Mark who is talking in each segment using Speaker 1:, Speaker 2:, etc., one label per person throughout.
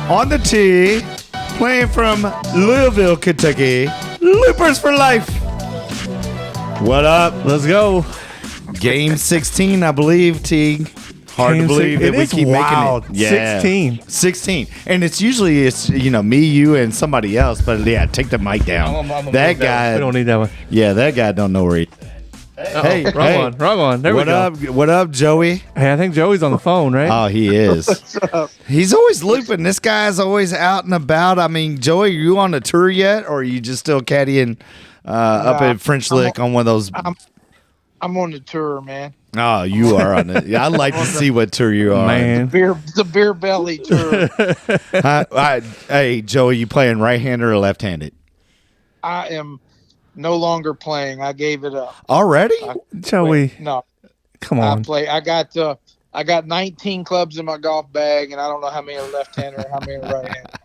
Speaker 1: On the tee, playing from Louisville, Kentucky, Loopers for life. What up?
Speaker 2: Let's go.
Speaker 1: Game 16, I believe, Teague. Hard to believe that we keep making it.
Speaker 2: Yeah.
Speaker 1: 16. And it's usually, me, you, and somebody else. But, yeah, take the mic down. That guy.
Speaker 2: We don't need that one.
Speaker 1: Yeah, that guy don't know where he...
Speaker 2: Hey, wrong one. There we go.
Speaker 1: What up, Joey?
Speaker 2: Hey, I think Joey's on the phone, right?
Speaker 1: Oh, he is.
Speaker 3: What's up?
Speaker 1: He's always looping. This guy's always out and about. I mean, Joey, are you on a tour yet, or are you just still caddying up at French Lick on one of those?
Speaker 3: I'm on the tour, man.
Speaker 1: Oh, you are on it. Yeah, I'd like to see what tour you are.
Speaker 2: Man.
Speaker 3: The beer belly tour.
Speaker 1: Hey, Joey, you playing right-handed or left-handed?
Speaker 3: I am no longer playing. I gave it up.
Speaker 1: Already?
Speaker 2: Joey.
Speaker 3: No.
Speaker 2: Come on.
Speaker 3: I got 19 clubs in my golf bag, and I don't know how many are left-handed or how many are right-handed.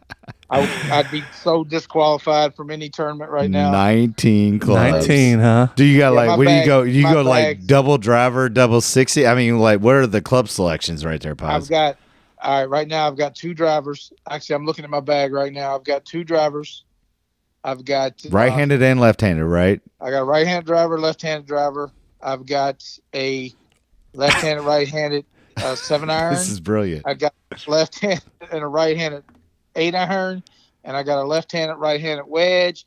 Speaker 3: I'd be so disqualified from any tournament right now.
Speaker 1: 19 clubs.
Speaker 2: 19, huh?
Speaker 1: Do you got
Speaker 3: Yeah,
Speaker 1: what
Speaker 3: bag,
Speaker 1: do you go? You go like
Speaker 3: bags.
Speaker 1: double driver, double 60? I mean, like, what are the club selections right there, Paz?
Speaker 3: Right now I've got 2 drivers. Actually, I'm looking at my bag right now. I've got 2 drivers. I've got
Speaker 1: right-handed and left-handed, right?
Speaker 3: I got a right-handed driver, left-handed driver. I've got a left-handed, right-handed 7-iron.
Speaker 1: This is brilliant.
Speaker 3: I got left-handed and a right-handed 8-iron, and I got a left-handed, right-handed wedge,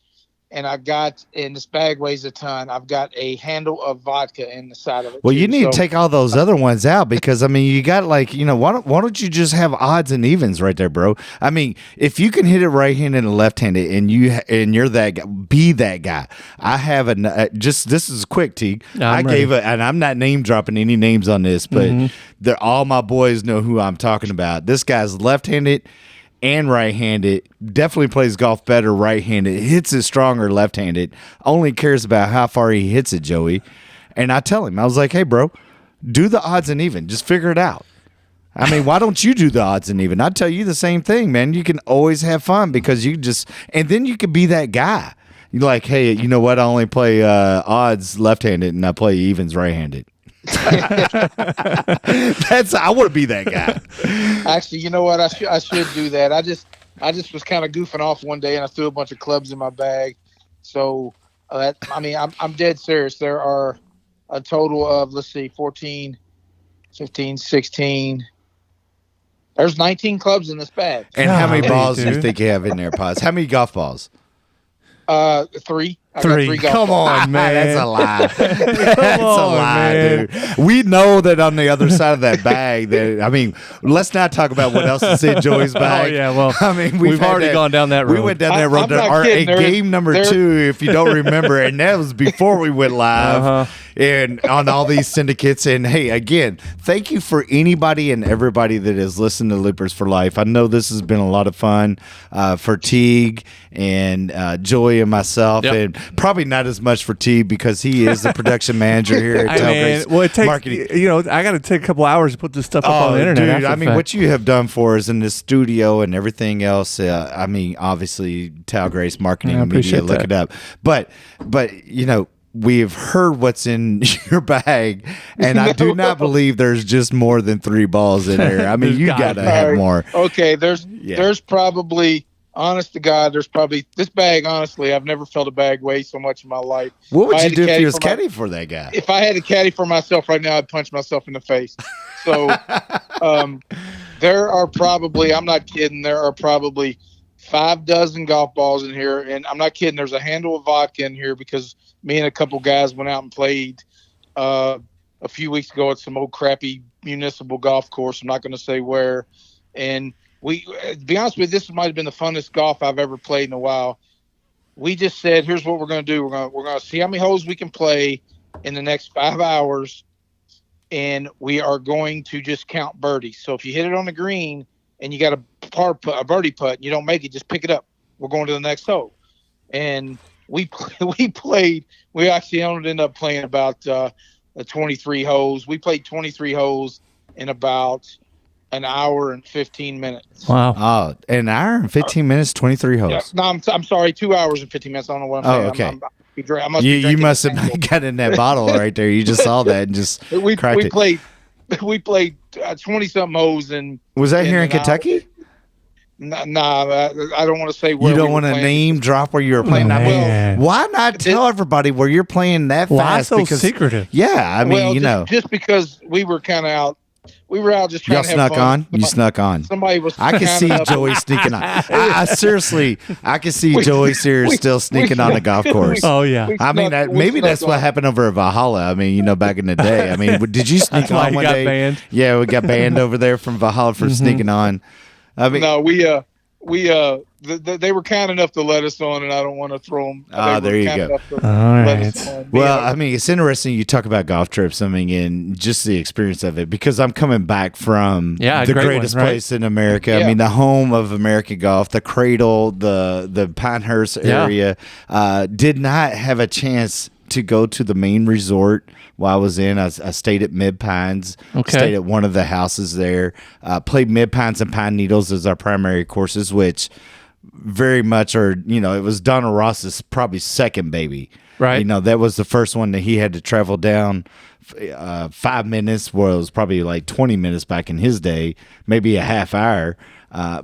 Speaker 3: and I got, and this bag weighs a ton, I've got a handle of vodka in the side of it.
Speaker 1: Well,
Speaker 3: too.
Speaker 1: you need to take all those other ones out because, I mean, you got why don't you just have odds and evens right there, bro? I mean, if you can hit it right-handed and left-handed and you're that guy, be that guy. I have this is quick, T. And I'm not name dropping any names on this, but all my boys know who I'm talking about. This guy's left-handed and right-handed, definitely plays golf better right-handed, hits it stronger left-handed, only cares about how far he hits it, Joey. And I tell him, I was like, hey, bro, do the odds and even. Just figure it out. I mean, why don't you do the odds and even? I'd tell you the same thing, man. You can always have fun because and then you could be that guy. You're like, hey, you know what? I only play odds left-handed and I play evens right-handed. I want to be that guy.
Speaker 3: Actually, you know what? I should do that. I just was kind of goofing off one day and I threw a bunch of clubs in my bag. So I'm dead serious. There are a total of 14, 15, 16. There's 19 clubs in this bag.
Speaker 1: And how many balls do you think you have in there, Paz? How many golf balls?
Speaker 3: 3. I got 3 golf
Speaker 1: Come
Speaker 3: balls.
Speaker 1: on, man. That's a lie. That's a lie, dude. We know that on the other side of that bag, let's not talk about what else is in Joey's bag.
Speaker 2: Oh, yeah, well,
Speaker 1: I mean,
Speaker 2: we've already gone down that road.
Speaker 1: We went down that road.
Speaker 3: I'm not kidding.
Speaker 1: Game number 2, if you don't remember, and that was before we went live. And on all these syndicates. And hey, again, thank you for anybody and everybody that has listened to Loopers for Life. I know this has been a lot of fun for Teague and Joey and myself, and probably not as much for Teague because he is the production manager here at Tailgates Marketing.
Speaker 2: I got to take a couple hours to put this stuff up on the internet.
Speaker 1: Dude, I mean, what you have done for us in this studio and everything else, obviously, Tailgates Marketing and Media, look it up. But we've heard what's in your bag, and I do not believe there's just more than 3 balls in there. I mean, you got to have more.
Speaker 3: Okay, there's probably, honest to God, this bag, honestly, I've never felt a bag weigh so much in my life.
Speaker 1: What would you do if you was caddy for that guy?
Speaker 3: If I had a caddy for myself right now, I'd punch myself in the face. So there are probably, I'm not kidding, there are probably 5 dozen golf balls in here, and I'm not kidding, there's a handle of vodka in here because me and a couple guys went out and played a few weeks ago at some old crappy municipal golf course. I'm not going to say where. And to be honest with you, this might have been the funnest golf I've ever played in a while. We just said, here's what we're going to do. We're going to see how many holes we can play in the next 5 hours, and we are going to just count birdies. So if you hit it on the green and you got a birdie putt and you don't make it, just pick it up. We're going to the next hole. And we actually ended up playing about 23 holes. We played 23 holes in about an hour and 15 minutes.
Speaker 2: Wow.
Speaker 1: Oh, an hour and 15 minutes, 23 holes.
Speaker 3: Yeah, no, I'm sorry, 2 hours and 15 minutes. I don't know what I'm saying.
Speaker 1: Okay. You must have got in that bottle right there. You just saw that and just cracked it.
Speaker 3: We played 20 something holes, and
Speaker 1: was that here in Kentucky?
Speaker 3: Nah, I don't want to say where
Speaker 1: You don't
Speaker 3: we
Speaker 1: want
Speaker 3: were
Speaker 1: to
Speaker 3: playing.
Speaker 1: name drop where you were playing. I mean,
Speaker 2: Man.
Speaker 1: why not tell everybody where you're playing that
Speaker 2: Why
Speaker 1: fast?
Speaker 2: so
Speaker 1: Because
Speaker 2: secretive?
Speaker 1: yeah, I mean,
Speaker 3: Well,
Speaker 1: you know,
Speaker 3: just because we were kind of out. We were out just trying
Speaker 1: y'all
Speaker 3: to have
Speaker 1: snuck
Speaker 3: fun.
Speaker 1: on. You snuck on.
Speaker 3: Somebody was.
Speaker 1: I can
Speaker 3: kind
Speaker 1: see
Speaker 3: enough-
Speaker 1: Joey sneaking on. I seriously, I can see Joey Sears still sneaking on the golf course.
Speaker 2: Oh yeah.
Speaker 3: we
Speaker 1: I mean,
Speaker 3: snuck- we
Speaker 1: maybe that's
Speaker 3: snuck
Speaker 1: what
Speaker 3: on.
Speaker 1: happened over at Valhalla. I mean, you know, back in the day. I mean, did you sneak
Speaker 2: That's why
Speaker 1: on
Speaker 2: he
Speaker 1: one
Speaker 2: got
Speaker 1: day?
Speaker 2: banned.
Speaker 1: Yeah, we got banned over there from Valhalla for sneaking on. I mean,
Speaker 3: No, they were kind enough to let us on, and I don't want to throw them.
Speaker 1: there you go.
Speaker 2: All
Speaker 3: Let us
Speaker 2: right.
Speaker 3: on.
Speaker 1: well, I mean, it's interesting you talk about golf trips. I mean, and just the experience of it because I'm coming back from
Speaker 2: Yeah, a
Speaker 1: the
Speaker 2: great one,
Speaker 1: greatest
Speaker 2: right?
Speaker 1: place in America. I
Speaker 3: Yeah.
Speaker 1: mean, the home of American golf, the cradle, the Pinehurst
Speaker 2: Yeah.
Speaker 1: area. Did not have a chance to go to the main resort while I was in. I stayed at Mid Pines.
Speaker 2: Okay.
Speaker 1: Stayed at one of the houses there. Played Mid Pines and Pine Needles as our primary courses, which very much are, you know, it was Donna Ross's probably second baby.
Speaker 2: Right.
Speaker 1: You know, that was the first one that he had to travel down 5 minutes, where it was probably like 20 minutes back in his day, maybe a half hour.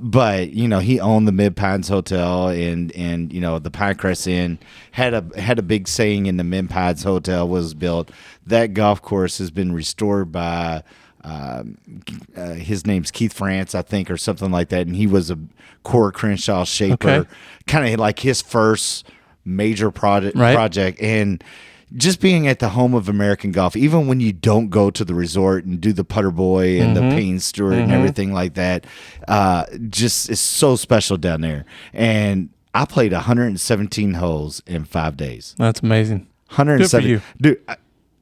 Speaker 1: But you know, he owned the Mid Pines Hotel and you know the Pinecrest Inn had a big saying in the Mid Pines Hotel was built. That golf course has been restored by his name's Keith France, I think, or something like that, and he was a Core Crenshaw shaper,
Speaker 2: Okay.
Speaker 1: kind of like his first major project.
Speaker 2: Right.
Speaker 1: Project, and just being at the home of American golf, even when you don't go to the resort and do the putter boy and the Payne Stewart and everything like that, just it's so special down there. And I played 117 holes in 5 days.
Speaker 2: That's amazing.
Speaker 1: 107,
Speaker 2: you.
Speaker 1: dude.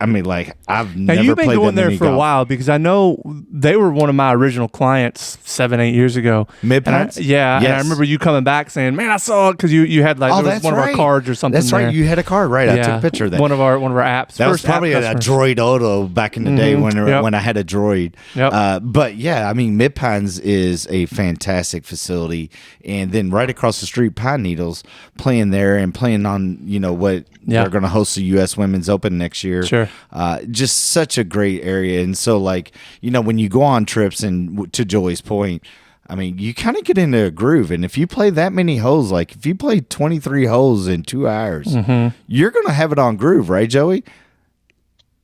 Speaker 1: I mean, like I've
Speaker 2: Now
Speaker 1: never
Speaker 2: you've been
Speaker 1: played
Speaker 2: going
Speaker 1: that
Speaker 2: there
Speaker 1: many
Speaker 2: for a
Speaker 1: golf.
Speaker 2: while because I know they were one of my original clients 7-8 years ago.
Speaker 1: Mid
Speaker 2: And I-
Speaker 1: Pines?
Speaker 2: yeah, and I
Speaker 1: Yes.
Speaker 2: remember you coming back saying, "Man, I saw it," because you had like
Speaker 1: Oh,
Speaker 2: there was
Speaker 1: that's
Speaker 2: one of our
Speaker 1: right.
Speaker 2: cards or something.
Speaker 1: That's right.
Speaker 2: there.
Speaker 1: You had a card, right? I took a picture of that.
Speaker 2: One of our apps.
Speaker 1: That was
Speaker 2: First app
Speaker 1: probably a
Speaker 2: customers.
Speaker 1: Droid Auto back in the day when
Speaker 2: Yep.
Speaker 1: when I had a Droid.
Speaker 2: Yep.
Speaker 1: But yeah, I mean, Mid Pines is a fantastic facility, and then right across the street, Pine Needles, playing there and playing on what
Speaker 2: Yeah.
Speaker 1: they're going to host the U.S. Women's Open next year.
Speaker 2: Sure.
Speaker 1: Just such a great area, and so like when you go on trips and to Joey's point. I mean, you kind of get into a groove, and if you play that many holes, like if you play 23 holes in 2 hours, you're going to have it on groove, right, Joey?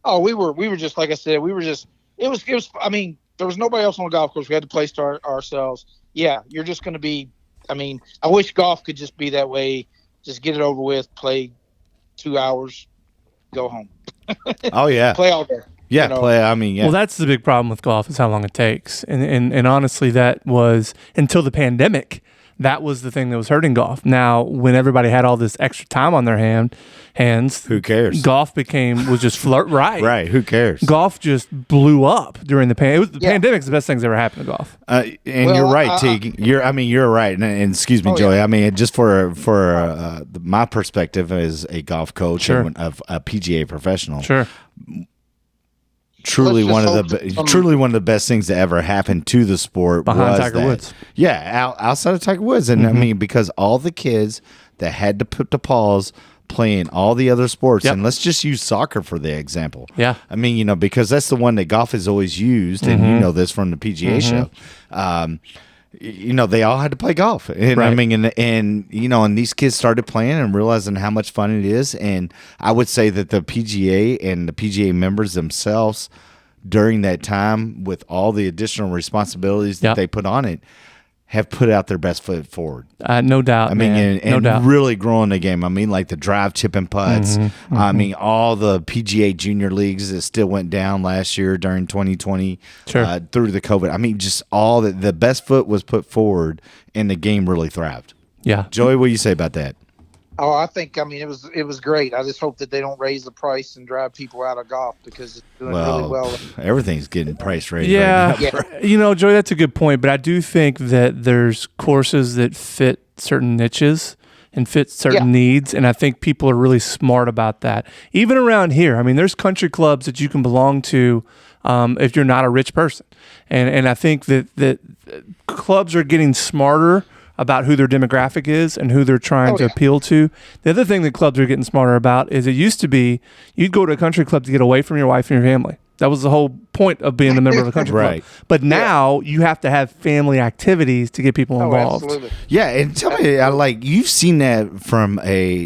Speaker 3: Oh, we were just like I said. We were just. It was. I mean, there was nobody else on the golf course. We had to play ourselves. Yeah, you're just going to be. I mean, I wish golf could just be that way. Just get it over with. Play 2 hours, go home.
Speaker 1: Oh yeah,
Speaker 3: Play all day.
Speaker 1: yeah,
Speaker 3: you know.
Speaker 1: play. I mean, yeah.
Speaker 2: Well, that's the big problem with golf is how long it takes, and honestly, that was until the pandemic. That was the thing that was hurting golf. Now, when everybody had all this extra time on their hands,
Speaker 1: Who cares?
Speaker 2: golf was just flirt right.
Speaker 1: Right? Who cares?
Speaker 2: Golf just blew up during the pandemic. The
Speaker 3: Yeah.
Speaker 2: pandemic's the best thing that's ever happened to golf.
Speaker 1: And
Speaker 3: Well,
Speaker 1: you're right, Teague. You're right. And excuse me,
Speaker 3: Oh,
Speaker 1: Joey.
Speaker 3: yeah.
Speaker 1: I mean, just for my perspective as a golf coach
Speaker 2: Sure.
Speaker 1: and a PGA professional,
Speaker 2: Sure.
Speaker 1: truly
Speaker 3: Let's
Speaker 1: one
Speaker 3: just
Speaker 1: of the
Speaker 3: hope some-
Speaker 1: truly one of the best things that ever happened to the sport
Speaker 2: Behind
Speaker 1: was
Speaker 2: Tiger
Speaker 1: that.
Speaker 2: Woods.
Speaker 1: Yeah, outside of Tiger Woods, and I mean because all the kids that had to put the pause playing all the other sports,
Speaker 2: Yep.
Speaker 1: and let's just use soccer for the example.
Speaker 2: Yeah.
Speaker 1: I mean, because that's the one that golf has always used, and you know this from the PGA show. They all had to play golf, and I
Speaker 2: Right.
Speaker 1: mean, and these kids started playing and realizing how much fun it is. And I would say that the PGA and the PGA members themselves, during that time, with all the additional responsibilities that
Speaker 2: Yep.
Speaker 1: they put on it, have put out their best foot forward.
Speaker 2: No doubt.
Speaker 1: I mean,
Speaker 2: man.
Speaker 1: and
Speaker 2: no doubt.
Speaker 1: really growing the game. I mean, like the drive, chip, and putts. I mean, all the PGA junior leagues that still went down last year during 2020
Speaker 2: Sure.
Speaker 1: through the COVID. I mean, just all the best foot was put forward, and the game really thrived.
Speaker 2: Yeah.
Speaker 1: Joey, what do you say about that?
Speaker 3: Oh, I think. I mean, it was great. I just hope that they don't raise the price and drive people out of golf because it's doing really well.
Speaker 1: Everything's getting price raised.
Speaker 2: Yeah.
Speaker 1: Right now.
Speaker 2: Joey, that's a good point. But I do think that there's courses that fit certain niches and fit certain needs. And I think people are really smart about that. Even around here, I mean, there's country clubs that you can belong to if you're not a rich person. And I think that clubs are getting smarter about who their demographic is and who they're trying to appeal to. The other thing that clubs are getting smarter about is it used to be you'd go to a country club to get away from your wife and your family. That was the whole point of being a member of a country
Speaker 1: Right.
Speaker 2: club. But now you have to have family activities to get people involved.
Speaker 3: Absolutely.
Speaker 1: Yeah, and tell me, like you've seen that from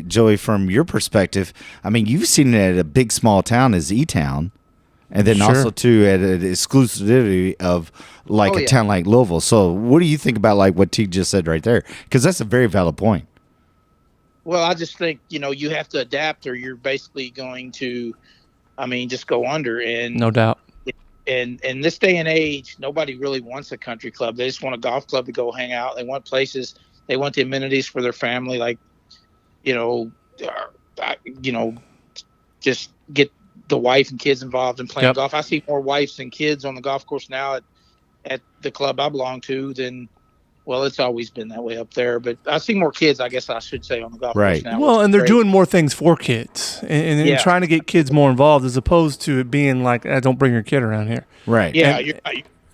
Speaker 1: Joey, from your perspective. I mean, you've seen it at a big small town as E-Town, and then
Speaker 2: Sure.
Speaker 1: also too at an exclusivity of like a
Speaker 3: yeah.
Speaker 1: town like Louisville. So, what do you think about like what T just said right there? Because that's a very valid point.
Speaker 3: Well, I just think, you have to adapt or you're basically going to, just go under. And
Speaker 2: No doubt.
Speaker 3: in this day and age, nobody really wants a country club. They just want a golf club to go hang out. They want places. They want the amenities for their family, like, just get the wife and kids involved in playing
Speaker 2: Yep.
Speaker 3: golf. I see more wives and kids on the golf course now at the club I belong to than, well, it's always been that way up there. But I see more kids, I guess I should say, on the golf
Speaker 1: Right.
Speaker 3: course now.
Speaker 2: Well,
Speaker 3: which
Speaker 2: and
Speaker 3: is
Speaker 2: they're
Speaker 3: great.
Speaker 2: doing more things for kids and
Speaker 3: Yeah.
Speaker 2: trying to get kids more involved as opposed to it being like, don't bring your kid around here.
Speaker 1: Right.
Speaker 3: Yeah,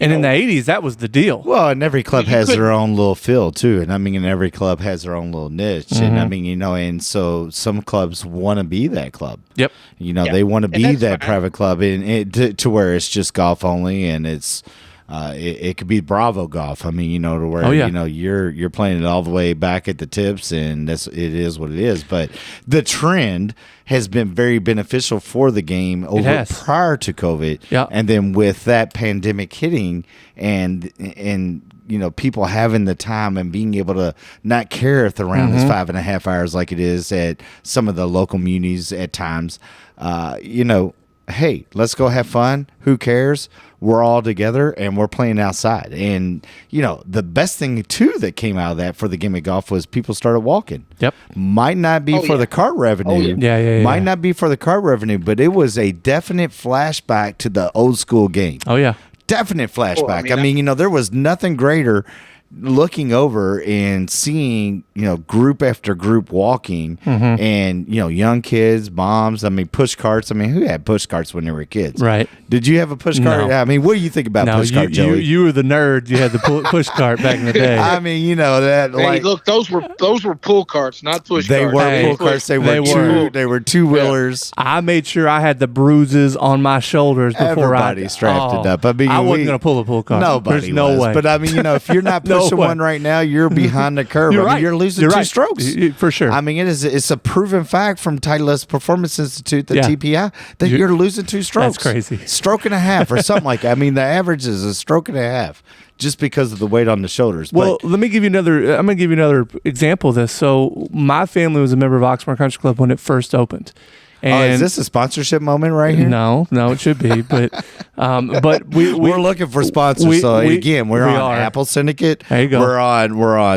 Speaker 2: And in the 80s, that was the deal.
Speaker 1: Well, and every club
Speaker 3: You
Speaker 1: has
Speaker 3: couldn't-
Speaker 1: their own little feel too, and and every club has their own little niche, and and so some clubs want to be that club.
Speaker 2: Yep.
Speaker 3: Yeah.
Speaker 1: They want to be
Speaker 3: that's
Speaker 1: that
Speaker 3: fine.
Speaker 1: private club, and to where it's just golf only, and it's it could be Bravo golf. To where
Speaker 2: Oh, yeah.
Speaker 1: you're playing it all the way back at the tips, and it is what it is. But the trend has been very beneficial for the game over
Speaker 2: has.
Speaker 1: prior to COVID,
Speaker 2: Yeah.
Speaker 1: and then with that pandemic hitting, and people having the time and being able to not care if the round is 5.5 hours like it is at some of the local munis at times. Hey, let's go have fun. Who cares? We're all together and we're playing outside. And, the best thing, too, that came out of that for the game of golf was people started walking.
Speaker 2: Yep.
Speaker 1: Might not be for
Speaker 3: yeah.
Speaker 1: the cart revenue.
Speaker 2: Yeah.
Speaker 1: Might not be for the cart revenue, but it was a definite flashback to the old school game.
Speaker 2: Oh, yeah.
Speaker 1: Definite flashback.
Speaker 3: Well,
Speaker 1: There was nothing greater looking over and seeing, group after group walking and, young kids, moms, push carts. Who had push carts when they were kids?
Speaker 2: Right.
Speaker 1: Did you have a push cart?
Speaker 2: No.
Speaker 1: What do you think about
Speaker 2: No,
Speaker 1: push cart, Joey?
Speaker 2: you were the nerd. You had the push cart back in the day.
Speaker 1: That
Speaker 3: Hey,
Speaker 1: like
Speaker 3: look, those were pull carts, not push
Speaker 1: they
Speaker 3: carts.
Speaker 1: were
Speaker 2: Hey,
Speaker 1: pull carts. They
Speaker 2: they
Speaker 1: were
Speaker 2: were.
Speaker 1: two wheelers.
Speaker 2: I made sure I had the bruises on my shoulders before
Speaker 1: Everybody strapped it up.
Speaker 2: I wasn't going to pull a pull cart.
Speaker 1: Nobody
Speaker 2: There's no
Speaker 1: was.
Speaker 2: way.
Speaker 1: But if you're not
Speaker 2: No
Speaker 1: pushing
Speaker 2: way.
Speaker 1: one right now, you're behind the curve.
Speaker 2: You're right.
Speaker 1: You're losing
Speaker 2: You're
Speaker 1: two
Speaker 2: right.
Speaker 1: strokes.
Speaker 2: For sure.
Speaker 1: It's a proven fact from Titleist Performance Institute, the
Speaker 2: Yeah.
Speaker 1: TPI, that you're losing two strokes.
Speaker 2: That's crazy.
Speaker 1: Stroke and a half or something like that. The average is a stroke and a half just because of the weight on the shoulders.
Speaker 2: Well, let me give you another. I'm going to give you another example of this. So, my family was a member of Oxmoor Country Club when it first opened. And
Speaker 1: is this a sponsorship moment right here?
Speaker 2: No, it should be, but
Speaker 1: we're looking for sponsors. We're on Apple Syndicate.
Speaker 2: There you go.
Speaker 1: We're on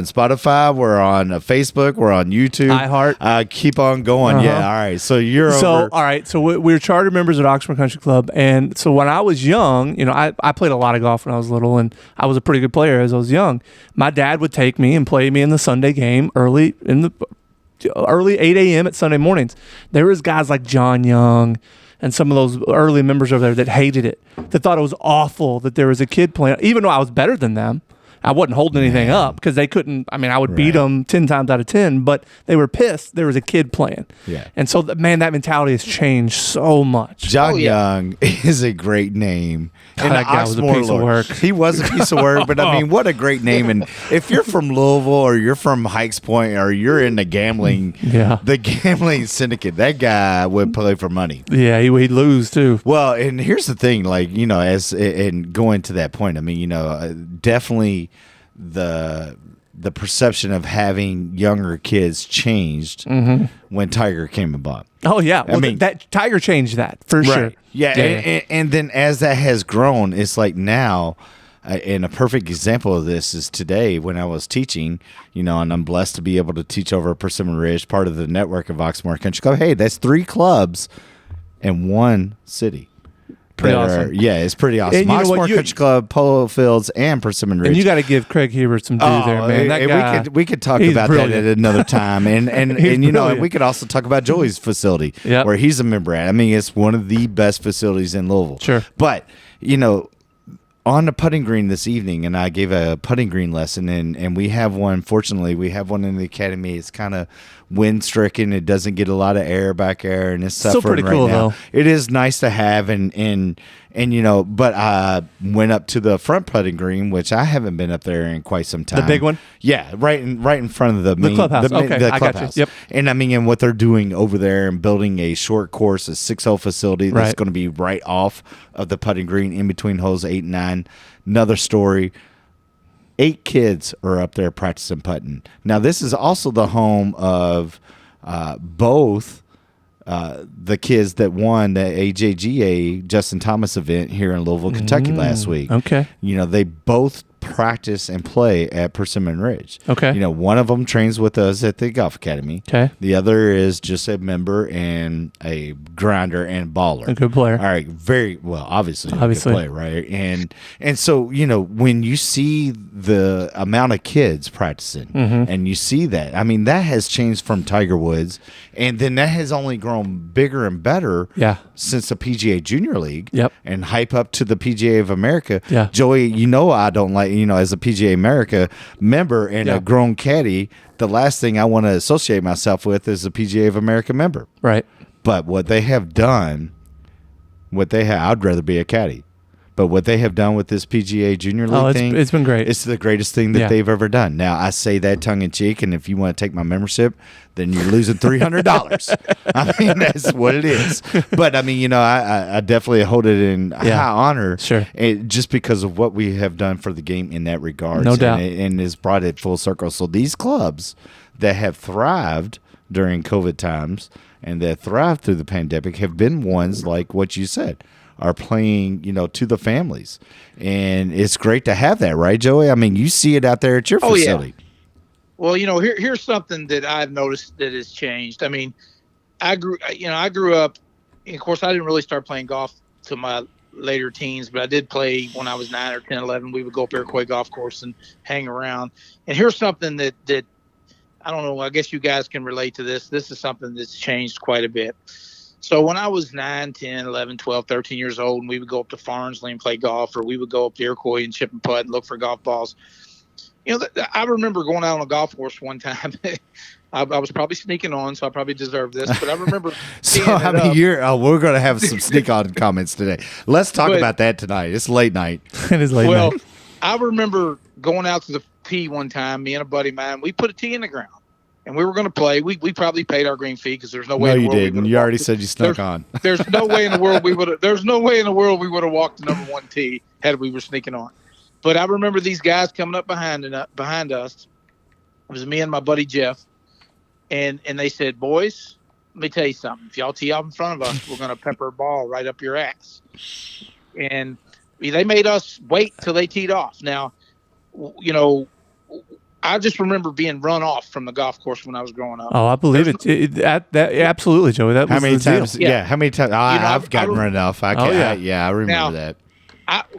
Speaker 1: Spotify. We're on Facebook. We're on YouTube.
Speaker 2: iHeart.
Speaker 1: Keep on going. Yeah. All right. So you're over.
Speaker 2: All right. So we're charter members at Oxmoor Country Club, and so when I was young, I played a lot of golf when I was little, and I was a pretty good player as I was young. My dad would take me and play me in the Sunday game early 8 a.m. at Sunday mornings. There was guys like John Young and some of those early members over there that hated it, that thought it was awful that there was a kid playing, even though I was better than them. I wasn't holding anything up because they couldn't. I would beat them 10 times out of 10, but they were pissed there was a kid playing.
Speaker 1: Yeah.
Speaker 2: And so, that mentality has changed so much.
Speaker 1: John Young is a great name.
Speaker 2: God, that guy was a piece of work.
Speaker 1: He was a piece of work, but what a great name. And if you're from Louisville or you're from Hikes Point or you're in the gambling syndicate, that guy would play for money.
Speaker 2: Yeah, he'd lose too.
Speaker 1: Well, and here's the thing, and going to that point, definitely the perception of having younger kids changed when Tiger came about.
Speaker 2: Oh yeah, that Tiger changed that for sure.
Speaker 1: Yeah, and then as that has grown, it's like now, and a perfect example of this is today when I was teaching, and I'm blessed to be able to teach over at Persimmon Ridge, part of the network of Oxmoor Country Club. Hey, that's 3 clubs in one city.
Speaker 2: Pretty awesome.
Speaker 1: It's pretty awesome.
Speaker 2: And
Speaker 1: Oxmoor Country Club, Polo Fields, and Persimmon Ridge.
Speaker 2: And you got to give Craig Hebert some due there, man. That guy,
Speaker 1: we could talk
Speaker 2: he's
Speaker 1: about
Speaker 2: brilliant.
Speaker 1: that at another time, and we could also talk about Joey's facility where he's a member at. It's one of the best facilities in Louisville.
Speaker 2: Sure,
Speaker 1: but on the putting green this evening, and I gave a putting green lesson, and we have one. Fortunately, we have one in the academy. It's kind of wind stricken. It doesn't get a lot of air back there, and it's suffering
Speaker 2: still pretty
Speaker 1: right
Speaker 2: cool
Speaker 1: now.
Speaker 2: though.
Speaker 1: It is nice to have, and And but I went up to the front putting green, which I haven't been up there in quite some time.
Speaker 2: The big one?
Speaker 1: Yeah, right in front of the
Speaker 2: clubhouse.
Speaker 1: The
Speaker 2: Okay, I got you.
Speaker 1: clubhouse.
Speaker 2: Yep.
Speaker 1: And I mean, and what they're doing over there and building a short course, a 6-hole facility that's
Speaker 2: Right.
Speaker 1: going to be right off of the putting green in between holes 8 and 9. Another story. 8 kids are up there practicing putting. Now, this is also the home of both the kids that won the AJGA Justin Thomas event here in Louisville, Kentucky last week.
Speaker 2: Okay.
Speaker 1: They both practice and play at Persimmon Ridge.
Speaker 2: Okay.
Speaker 1: One of them trains with us at the Golf Academy.
Speaker 2: Okay.
Speaker 1: The other is just a member and a grinder and baller.
Speaker 2: A good player.
Speaker 1: All right, very well. Obviously, a good player, right? And so when you see the amount of kids practicing, and you see that, I mean, that has changed from Tiger Woods, and then that has only grown bigger and better.
Speaker 2: Yeah.
Speaker 1: Since the PGA Junior League.
Speaker 2: Yep.
Speaker 1: And hype up to the PGA of America.
Speaker 2: Yeah.
Speaker 1: Joey, I don't like as a PGA America member and a grown caddy, the last thing I want to associate myself with is a PGA of America member.
Speaker 2: Right.
Speaker 1: But what they have done, I'd rather be a caddy. But what they have done with this PGA Junior League thing,
Speaker 2: it's been great.
Speaker 1: It's the greatest thing that they've ever done. Now, I say that tongue in cheek, and if you want to take my membership, then you're losing $300. I mean, that's what it is. But I mean, I definitely hold it in high honor,
Speaker 2: Sure.
Speaker 1: just because of what we have done for the game in that regard.
Speaker 2: No doubt.
Speaker 1: And has brought it full circle. So these clubs that have thrived during COVID times and that thrived through the pandemic have been ones like what you said, are playing, to the families. And it's great to have that, right, Joey? I mean, you see it out there at your facility.
Speaker 3: Yeah. Well, here's something that I've noticed that has changed. I mean, I grew up, and of course, I didn't really start playing golf till my later teens, but I did play when I was 9 or 10, 11. We would go up Iroquois Golf Course and hang around. And here's something that I don't know, I guess you guys can relate to this. This is something that's changed quite a bit. So when I was 9, 10, 11, 12, 13 years old, and we would go up to Farnsley and play golf, or we would go up to Iroquois and chip and putt and look for golf balls. I remember going out on a golf course one time. I was probably sneaking on, so I probably deserved this. But I remember.
Speaker 1: We're going to have some sneak on comments today. Let's talk about that tonight. It's late night.
Speaker 2: It is late night.
Speaker 3: Well, I remember going out to the tee one time. Me and a buddy of mine, we put a tee in the ground. And we were going to play. We probably paid our green fee because there's no way.
Speaker 1: No,
Speaker 3: in the
Speaker 1: you
Speaker 3: world
Speaker 1: didn't. You already said you snuck on.
Speaker 3: There's no way in the world we would have. There's no way in the world we would have walked the number 1 tee had we were sneaking on. But I remember these guys coming up behind us. It was me and my buddy Jeff, and they said, "Boys, let me tell you something. If y'all tee off in front of us, we're going to pepper a ball right up your ass." And they made us wait till they teed off. Now, I just remember being run off from the golf course when I was growing up.
Speaker 2: Oh, I believe it. Absolutely, Joey. That was
Speaker 1: how many
Speaker 2: the
Speaker 1: times?
Speaker 2: deal.
Speaker 1: Yeah, how many times? I've gotten run off. I remember
Speaker 3: now,
Speaker 1: that.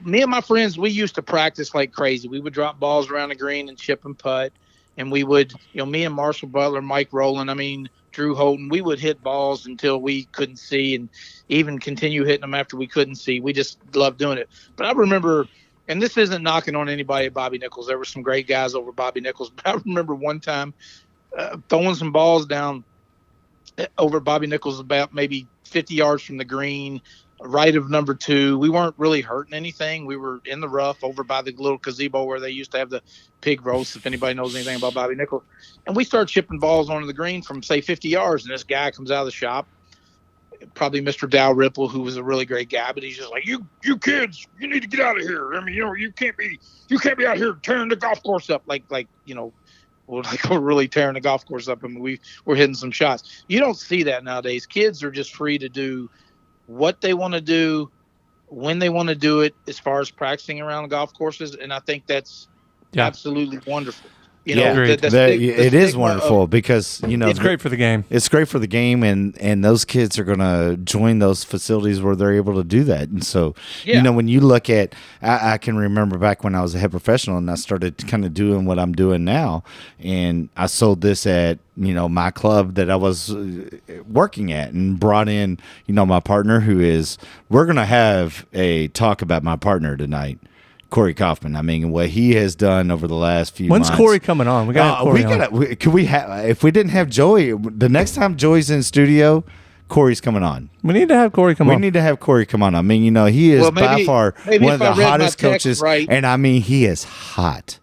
Speaker 3: Me and my friends, we used to practice like crazy. We would drop balls around the green and chip and putt, and we would, me and Marshall Butler, Mike Rowland, Drew Holton, we would hit balls until we couldn't see, and even continue hitting them after we couldn't see. We just loved doing it. But I remember. And this isn't knocking on anybody at Bobby Nichols. There were some great guys over Bobby Nichols. But I remember one time throwing some balls down over Bobby Nichols about maybe 50 yards from the green, right of number 2. We weren't really hurting anything. We were in the rough over by the little gazebo where they used to have the pig roast, if anybody knows anything about Bobby Nichols. And we started chipping balls onto the green from, say, 50 yards. And this guy comes out of the shop. Probably Mr. Dow Ripple, who was a really great guy, but he's just like, you kids, you need to get out of here. I mean, you can't be out here tearing the golf course up like we're really tearing the golf course up. I mean, we're hitting some shots. You don't see that nowadays. Kids are just free to do what they want to do, when they want to do it, as far as practicing around the golf courses, and I think that's absolutely wonderful.
Speaker 1: It is wonderful because
Speaker 2: it's great for the game.
Speaker 1: It's great for the game, and those kids are going to join those facilities where they're able to do that. And so, when you look at, I can remember back when I was a head professional and I started kind of doing what I'm doing now, and I sold this at my club that I was working at, and brought in my partner we're going to have a talk about my partner tonight. Corey Kaufman. I mean, what he has done over the last few months.
Speaker 2: When's Corey coming on? We got Corey on.
Speaker 1: If we didn't have Joey, the next time Joey's in studio, Corey's coming on.
Speaker 2: We need to have Corey come
Speaker 1: We
Speaker 2: on.
Speaker 1: need to have Corey come on. I mean, he is by far one of the hottest coaches.
Speaker 3: Right.
Speaker 1: And I mean, he is hot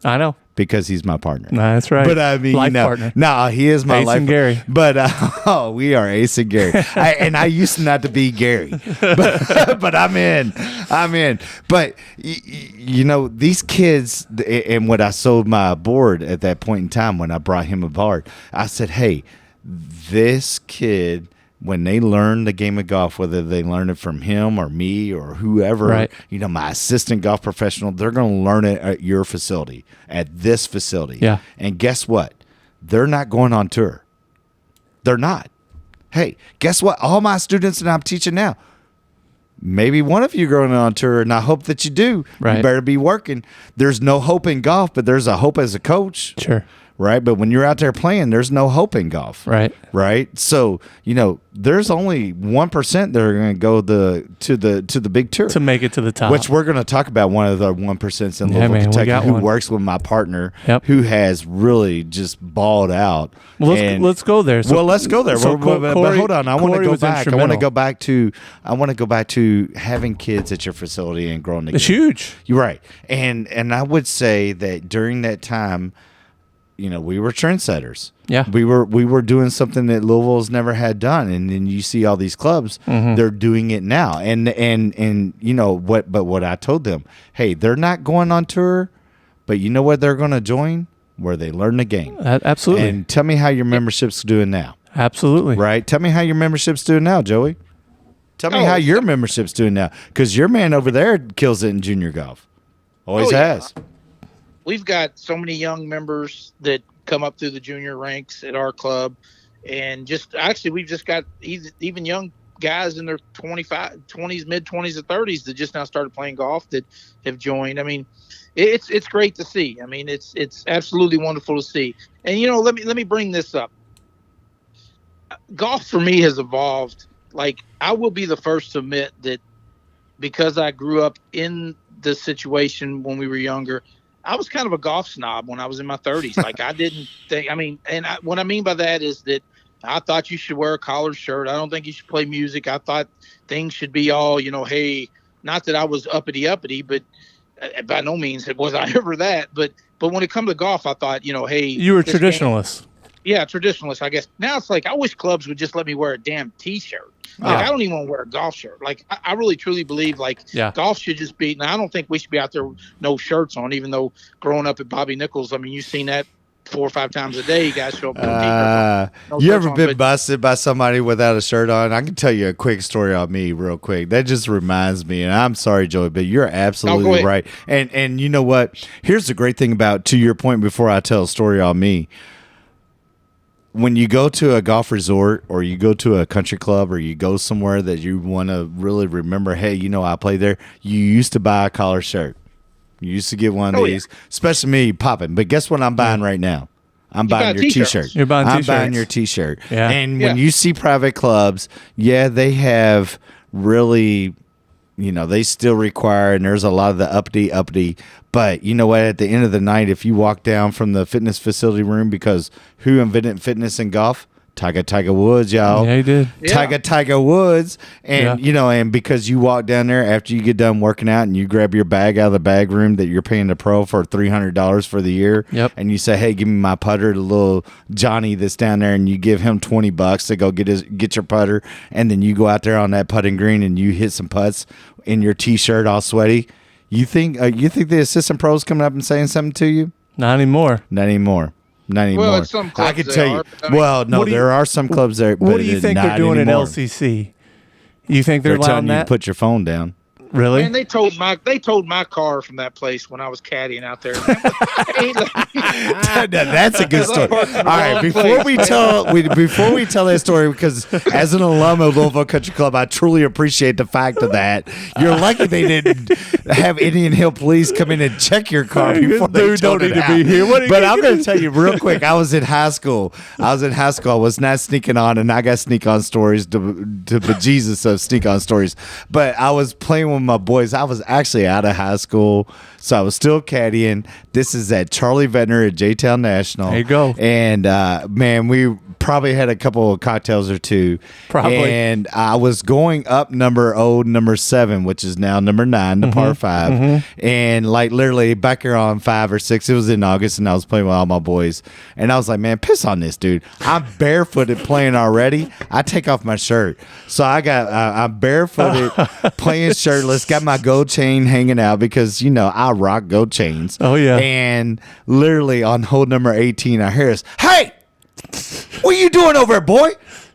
Speaker 2: I know.
Speaker 1: because he's my partner.
Speaker 2: That's right.
Speaker 1: But I mean,
Speaker 2: life partner.
Speaker 1: No, he is my
Speaker 2: Ace
Speaker 1: life
Speaker 2: and Gary.
Speaker 1: But we are Ace and Gary. I used not to be Gary, but I'm in. But these kids, and when I sold my board at that point in time, when I brought him aboard, I said, "Hey, this kid." When they learn the game of golf, whether they learn it from him or me or whoever,
Speaker 2: right.
Speaker 1: My assistant golf professional, they're going to learn it at your facility, at this facility.
Speaker 2: Yeah.
Speaker 1: And guess what? They're not going on tour. They're not. Hey, guess what? All my students that I'm teaching now, maybe one of you going on tour, and I hope that you do.
Speaker 2: Right.
Speaker 1: You better be working. There's no hope in golf, but there's a hope as a coach.
Speaker 2: Sure.
Speaker 1: Right. But when you're out there playing, there's no hope in golf.
Speaker 2: Right.
Speaker 1: Right. So, there's only 1% that are going to go to the big tour.
Speaker 2: To make it to the top.
Speaker 1: Which we're going to talk about one of the 1% in Louisville,
Speaker 2: man,
Speaker 1: Kentucky, who
Speaker 2: one.
Speaker 1: works with my partner,
Speaker 2: Yep.
Speaker 1: who has really just balled out.
Speaker 2: Well, let's go there.
Speaker 1: Let's go there.
Speaker 2: So
Speaker 1: but hold on. I want to
Speaker 2: Corey
Speaker 1: go
Speaker 2: was
Speaker 1: back. I want to
Speaker 2: instrumental.
Speaker 1: go back to having kids at your facility and growing together.
Speaker 2: It's huge.
Speaker 1: You're right. And I would say that during that time, we were trendsetters.
Speaker 2: Yeah.
Speaker 1: We were doing something that Louisville's never had done. And then you see all these clubs, they're doing it now. And what I told them, hey, they're not going on tour, but you know what they're going to join? Where they learn the game.
Speaker 2: Absolutely.
Speaker 1: And tell me how your membership's doing now.
Speaker 2: Absolutely.
Speaker 1: Right? Tell me how your membership's doing now, Joey. Tell me how your membership's doing now. Because your man over there kills it in junior golf. Always has.
Speaker 3: We've got so many young members that come up through the junior ranks at our club, and we've just got even young guys in their 20s, mid 20s or 30s that just now started playing golf that have joined. I mean, it's great to see. I mean, it's absolutely wonderful to see. And let me bring this up. Golf for me has evolved. Like, I will be the first to admit that because I grew up in the situation when we were younger, I was kind of a golf snob when I was in my 30s. Like, I didn't think, what I mean by that is that I thought you should wear a collared shirt. I don't think you should play music. I thought things should be all, hey, not that I was uppity, but by no means was I ever that. But when it comes to golf, I thought, hey.
Speaker 2: You were a traditionalist.
Speaker 3: Yeah, traditionalist, I guess. Now it's like, I wish clubs would just let me wear a damn T-shirt. Like, I don't even want to wear a golf shirt. Like, I really, truly believe, golf should just be – now, I don't think we should be out there with no shirts on, even though growing up at Bobby Nichols, I mean, you've seen that 4 or 5 times a day. You guys show up with T-shirts on.
Speaker 1: You ever been busted by somebody without a shirt on? I can tell you a quick story on me real quick. That just reminds me, and I'm sorry, Joey, but you're absolutely right. And you know what? Here's the great thing about, to your point before I tell a story on me, when you go to a golf resort or you go to a country club or you go somewhere that you want to really remember, hey, I played there, you used to buy a collar shirt. You used to get one of these, especially me popping. But guess what I'm buying right now? I'm buying your T-shirt.
Speaker 2: You're buying T-shirts.
Speaker 1: I'm buying your T-shirt.
Speaker 2: Yeah.
Speaker 1: And when you see private clubs, they have really, they still require, and there's a lot of the uppity. But you know what? At the end of the night, if you walk down from the fitness facility room, because who invented fitness in golf? Tiger Woods, y'all.
Speaker 2: Yeah, he did.
Speaker 1: Tiger Woods. And, and because you walk down there after you get done working out and you grab your bag out of the bag room that you're paying the pro for $300 for the year.
Speaker 2: Yep.
Speaker 1: And you say, hey, give me my putter, the little Johnny that's down there, and you give him $20 to go get your putter. And then you go out there on that putting green and you hit some putts in your T-shirt all sweaty. You think the assistant pro's coming up and saying something to you?
Speaker 2: Not anymore.
Speaker 1: Not anymore.
Speaker 3: Well, at some clubs
Speaker 1: I can tell you.
Speaker 3: I mean,
Speaker 1: There are some clubs there.
Speaker 2: What do you think they're doing
Speaker 1: anymore.
Speaker 2: at LCC? You think they're
Speaker 1: telling
Speaker 2: allowing
Speaker 1: you
Speaker 2: that?
Speaker 1: to put your phone down.
Speaker 2: Really?
Speaker 3: Man, they towed my car from that place when I was caddying out there.
Speaker 1: That's a good story. All right, before we tell that story, because as an alum of Louisville Country Club, I truly appreciate the fact of that. You're lucky they didn't have Indian Hill Police come in and check your car before they towed it out.
Speaker 2: be here.
Speaker 1: But I'm going to tell you real quick. I was in high school. I was not sneaking on, and I got sneak on stories to bejesus of sneak on stories. But I was playing with my boys. I was actually out of high school, so I was still caddying. This is at Charlie Vettner at J-Town National.
Speaker 2: There you go.
Speaker 1: And man, we probably had a couple of cocktails or two.
Speaker 2: Probably.
Speaker 1: And I was going up number 7, which is now number 9, the par 5. And like literally back here on 5 or 6, it was in August, and I was playing with all my boys. And I was like, man, piss on this, dude. I'm barefooted playing already. I take off my shirt. So I'm barefooted playing shirtless, got my gold chain hanging out because, I rock gold chains.
Speaker 2: Oh, yeah.
Speaker 1: And literally on hole number 18, I hear us, hey, what are you doing over there, boy?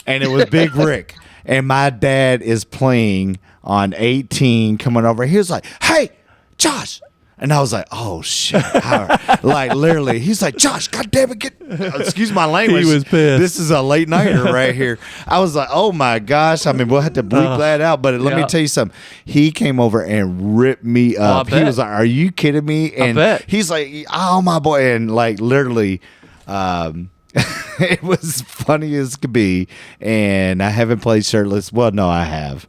Speaker 1: And it was Big Rick. And my dad is playing on 18 coming over. He was like, hey, Josh. And I was like, oh, shit. Like, literally, he's like, Josh, God damn it, excuse my language.
Speaker 2: He was pissed.
Speaker 1: This is a late nighter right here. I was like, oh, my gosh. I mean, we'll have to bleep that out. But let me tell you something. He came over and ripped me up. He was like, are you kidding me? And he's like, oh, my boy. And, like, literally, it was funny as could be. And I haven't played shirtless. Well, no, I have.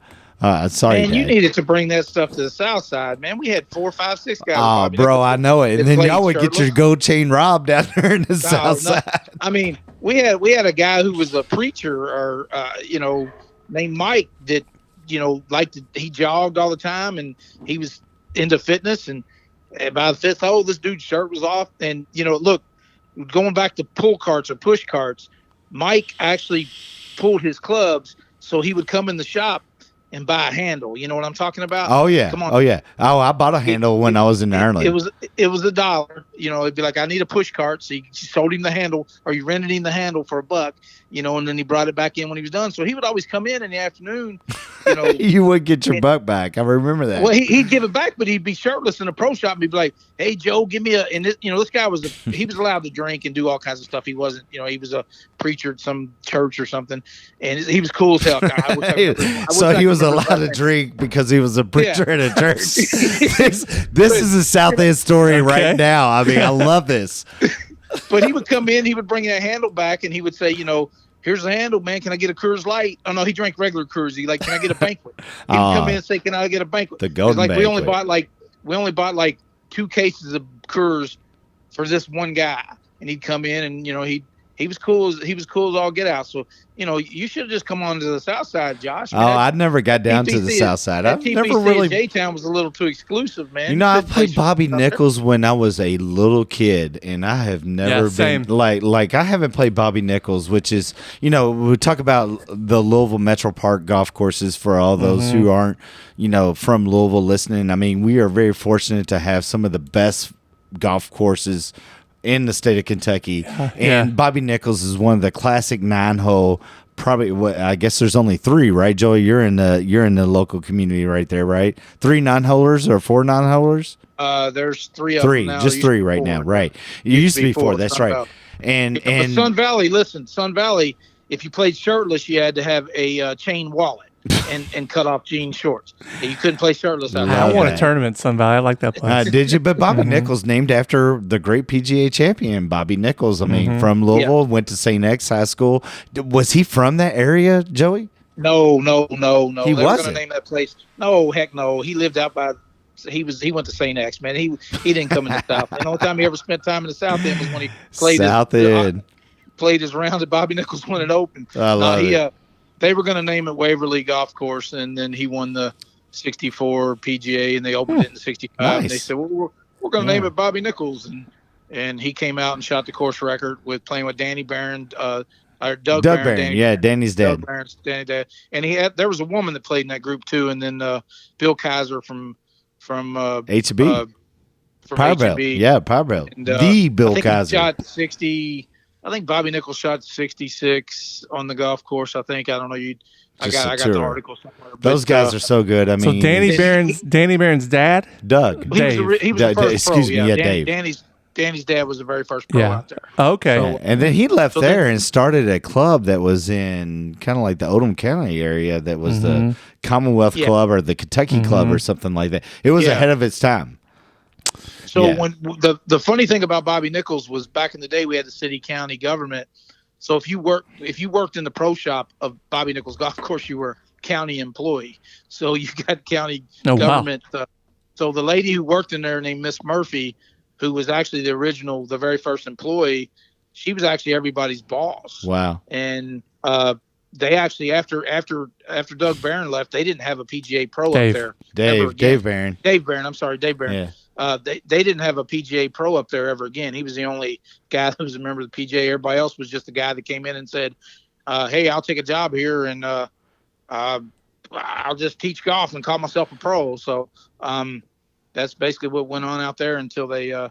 Speaker 1: Sorry,
Speaker 3: man,
Speaker 1: Dad.
Speaker 3: you needed to bring that stuff to the South Side, man. We had 4, 5, 6 guys.
Speaker 1: Oh, bro, I know it. And then y'all would get your gold chain robbed down there in the South Side.
Speaker 3: I mean, we had a guy who was a preacher, or named Mike that he jogged all the time, and he was into fitness. And by the 5th hole, this dude's shirt was off. And look, going back to pull carts or push carts, Mike actually pulled his clubs, so he would come in the shop and buy a handle. You know what I'm talking about?
Speaker 1: Oh yeah.
Speaker 3: Come on.
Speaker 1: Oh yeah. Oh, I bought a handle when I was in Ireland.
Speaker 3: It was $1. It'd be like, I need a push cart. So you sold him the handle, or you rented him the handle for $1, and then he brought it back in when he was done. So he would always come in the afternoon,
Speaker 1: You would get your buck back. I remember that.
Speaker 3: Well, he'd give it back, but he'd be shirtless in a pro shop and he'd be like, hey, Joe, give me and this guy he was allowed to drink and do all kinds of stuff. He wasn't, he was a preacher at some church or something, and he was cool as hell.
Speaker 1: So he was allowed to drink because he was a preacher at a church. This is a South End story right now. I mean, I love this.
Speaker 3: But he would come in, he would bring that handle back, and he would say, here's the handle, man. Can I get a Coors Light? Oh no, he drank regular Coors. He can I get a banquet? He would come in and say, can I get a banquet?
Speaker 1: The golden banquet.
Speaker 3: We only bought like 2 cases of Coors for this one guy, and he'd come in, and he was cool as all get out. So you should have just come on to the South Side, Josh. Man.
Speaker 1: I never got down to the South Side. I've never really.
Speaker 3: J-Town was a little too exclusive, man.
Speaker 1: I played Bobby Nichols when I was a little kid, and I have never been like I haven't played Bobby Nichols, which is we talk about the Louisville Metro Park golf courses for all those who aren't from Louisville listening. I mean, we are very fortunate to have some of the best golf courses in the state of Kentucky, and Bobby Nichols is one of the classic 9-hole. Probably, I guess there's only 3, right, Joey? You're in the local community right there, right? 3 9-holers or 4 9-holers?
Speaker 3: There's 3 of them now.
Speaker 1: Just 3 right now, right? It used to be 4. That's right.
Speaker 3: Valley.
Speaker 1: And
Speaker 3: Sun Valley. If you played shirtless, you had to have a chain wallet and cut off jean shorts. You couldn't play shirtless.
Speaker 2: I won a tournament, Sun Valley. I like that place.
Speaker 1: Did you? But Bobby Nichols, named after the great PGA champion Bobby Nichols. I mean, from Louisville, went to St. X High School. Was he from that area, Joey?
Speaker 3: No.
Speaker 1: He wasn't.
Speaker 3: Were going to name that place. No, heck no. He lived out by. He went to St. X, man. He didn't come in the South. The only time he ever spent time in the South End was when he played
Speaker 1: South End.
Speaker 3: Played his round at Bobby Nichols when it opened.
Speaker 1: I love it.
Speaker 3: They were going to name it Waverly Golf Course, and then he won the 64 PGA, and they opened it in 65. Nice. And they said, well, we're going to name it Bobby Nichols. And he came out and shot the course record with playing with Danny Barron, or Doug Barron.
Speaker 1: Danny's dad.
Speaker 3: Danny's dad. And there was a woman that played in that group too, and then Bill Kaiser from
Speaker 1: HB.
Speaker 3: From
Speaker 1: Powerbell.
Speaker 3: HB.
Speaker 1: Yeah, Powerbell. The Bill Kaiser.
Speaker 3: He shot 60. I think Bobby Nichols shot 66 on the golf course. I think. I don't know. I got the article somewhere.
Speaker 1: Those guys are so good. I mean,
Speaker 2: so Danny Barron's dad,
Speaker 1: Doug.
Speaker 3: He was the first
Speaker 1: excuse
Speaker 3: pro.
Speaker 1: me, Dave.
Speaker 3: Danny's dad was the very first pro out there.
Speaker 2: Oh, okay.
Speaker 1: So, and then he left and started a club that was in kind of like the Oldham County area. That was the Commonwealth Club or the Kentucky Club or something like that. It was ahead of its time.
Speaker 3: So when the funny thing about Bobby Nichols was back in the day we had the city county government. So if you worked in the pro shop of Bobby Nichols Golf Course, you were a county employee. So you got county government. Wow. So the lady who worked in there named Miss Murphy, who was actually the very first employee, she was actually everybody's boss.
Speaker 1: Wow.
Speaker 3: And they actually after Doug Barron left, they didn't have a PGA Pro up there.
Speaker 1: Dave Barron.
Speaker 3: Dave Barron. I'm sorry, Dave Barron.
Speaker 1: Yeah.
Speaker 3: They didn't have a PGA Pro up there ever again. He was the only guy that was a member of the PGA. Everybody else was just the guy that came in and said, "Hey, I'll take a job here, and I'll just teach golf and call myself a pro." So that's basically what went on out there until they.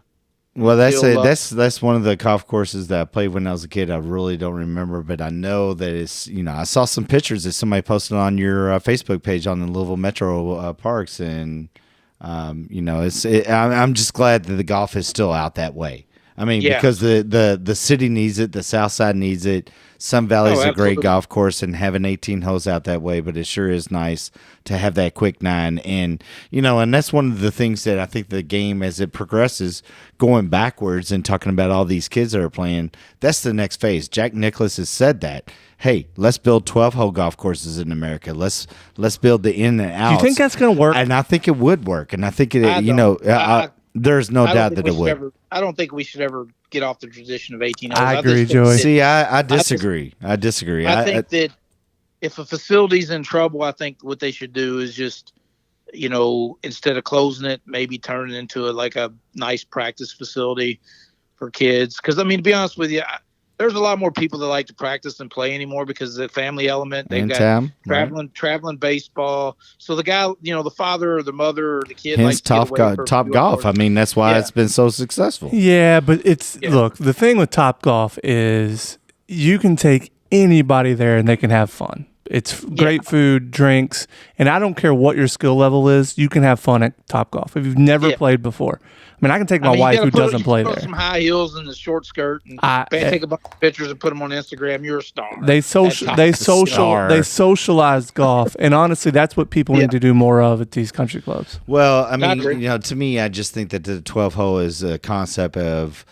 Speaker 1: Well, that's one of the golf courses that I played when I was a kid. I really don't remember, but I know that it's, I saw some pictures that somebody posted on your Facebook page on the Louisville Metro Parks, and I'm just glad that the golf is still out that way. I mean, because the city needs it, the South Side needs it. Sun Valley is a great golf course, and having 18 holes out that way, but it sure is nice to have that quick 9. And, and that's one of the things that I think the game, as it progresses, going backwards and talking about all these kids that are playing, that's the next phase. Jack Nicklaus has said that. Hey, let's build 12-hole golf courses in America. Let's build the in and out.
Speaker 2: Do you think that's going to work?
Speaker 1: And I think it would work. And I think there's no doubt that it would.
Speaker 3: I don't think we should ever get off the tradition of 18 holes.
Speaker 2: I agree, Joey.
Speaker 1: See, I disagree. I disagree.
Speaker 3: I think that if a facility's in trouble, I think what they should do is just, instead of closing it, maybe turn it into a nice practice facility for kids. Because, I mean, to be honest with you, there's a lot more people that like to practice and play anymore because of the family element. They've got traveling baseball. So the guy, the father or the mother or the kid likes to get away for
Speaker 1: Top Golf. I mean, that's why it's been so successful.
Speaker 2: Yeah, but look, the thing with Top Golf is you can take anybody there and they can have fun. It's great food, drinks, and I don't care what your skill level is. You can have fun at Top Golf if you've never played before. I mean, I can take my wife who doesn't play there.
Speaker 3: Some high heels and the short skirt, and take a bunch of pictures and put them on Instagram. You're a star.
Speaker 2: They socialized golf, and honestly, that's what people need to do more of at these country clubs.
Speaker 1: Well, I mean, to me, I just think that the 12 hole is a concept of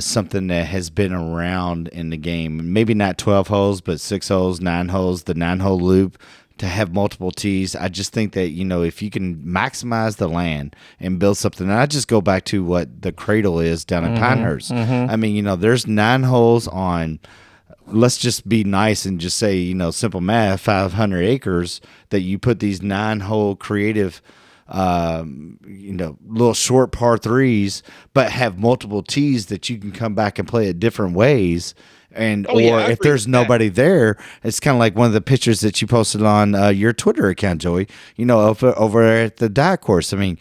Speaker 1: something that has been around in the game. Maybe not 12 holes, but 6 holes, 9 holes, the 9-hole loop. To have multiple tees, I just think that, if you can maximize the land and build something, and I just go back to what the Cradle is down in Pinehurst. I mean, there's 9 holes on, let's just be nice and just say, simple math, 500 acres, that you put these 9-hole creative, little short par 3s, but have multiple tees that you can come back and play it different ways. And if there's nobody there, it's kind of like one of the pictures that you posted on your Twitter account, Joey. Over at the dive course. I mean,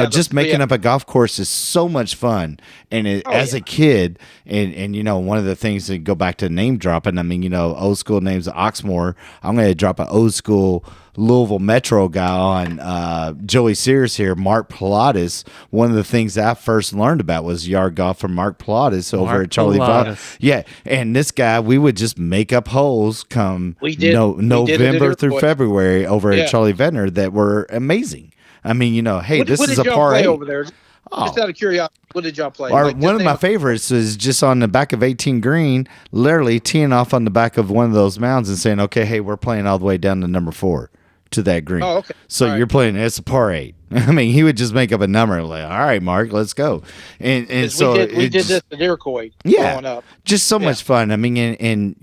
Speaker 1: just making up a golf course is so much fun. And as a kid, and one of the things to go back to name dropping. I mean, old school names Oxmoor. I'm going to drop an old school Louisville Metro guy on Joey Sears here, Mark Pilates. One of the things I first learned about was yard golf from Mark Pilates over at Charlie Vaughn. Yeah, and this guy, we would just make up holes come November through February over at Charlie Ventnor that were amazing. I mean, this is a par 8 over there.
Speaker 3: Just out of curiosity, what did y'all play?
Speaker 1: One of my favorites is just on the back of 18 green, literally teeing off on the back of one of those mounds and saying, okay, hey, we're playing all the way down to number 4 to that green.
Speaker 3: Oh, okay.
Speaker 1: So you're playing, it's a par 8. I mean, he would just make up a number like, all right, Mark, let's go. And so
Speaker 3: we did this at Iroquois growing up.
Speaker 1: Just so much fun. I mean, and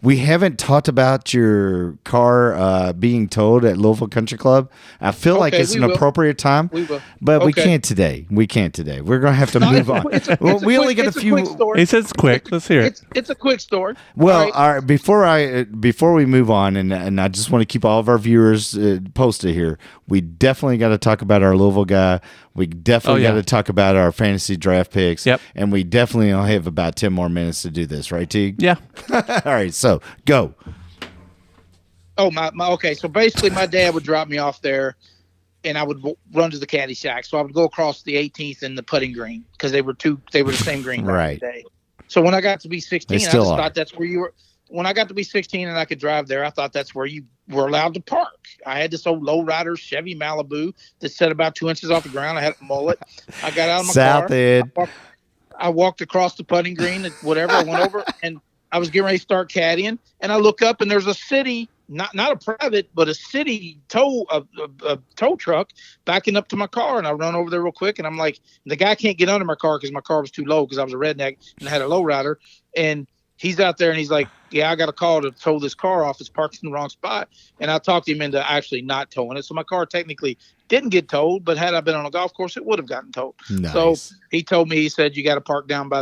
Speaker 1: we haven't talked about your car being towed at Louisville Country Club. I feel like it's an appropriate time, but we can't today. We're going to have to move on. We only got a few.
Speaker 2: He says it's quick. Let's hear it.
Speaker 3: It's a quick story.
Speaker 1: Well, all right, before we move on, and I just want to keep all of our viewers posted here, we definitely got to talk about our Louisville guy. We definitely got to talk about our fantasy draft picks.
Speaker 2: Yep.
Speaker 1: And we definitely only have about 10 more minutes to do this, right, Teague?
Speaker 2: Yeah.
Speaker 1: All right, so go.
Speaker 3: Oh, okay. So basically, my dad would drop me off there, and I would run to the caddy shack. So I would go across the 18th and the putting green because they were the same green back in the day. So when I got to be 16, I just thought that's where you were. When I got to be 16 and I could drive there, I thought that's where you were allowed to park. I had this old lowrider Chevy Malibu that set about 2 inches off the ground. I had a mullet. I got out of my
Speaker 1: South
Speaker 3: car.
Speaker 1: Ed.
Speaker 3: I walked across the putting green and whatever. I went over and I was getting ready to start caddying. And I look up and there's a city not a private, but a city a tow truck backing up to my car, and I run over there real quick, and I'm like, the guy can't get under my car because my car was too low because I was a redneck and I had a low rider, and he's out there and he's like, yeah, I got a call to tow this car off. It's parked in the wrong spot, and I talked him into actually not towing it, so my car technically didn't get towed, but had I been on a golf course, it would have gotten towed.
Speaker 1: Nice.
Speaker 3: So he told me, he said, you got to park down by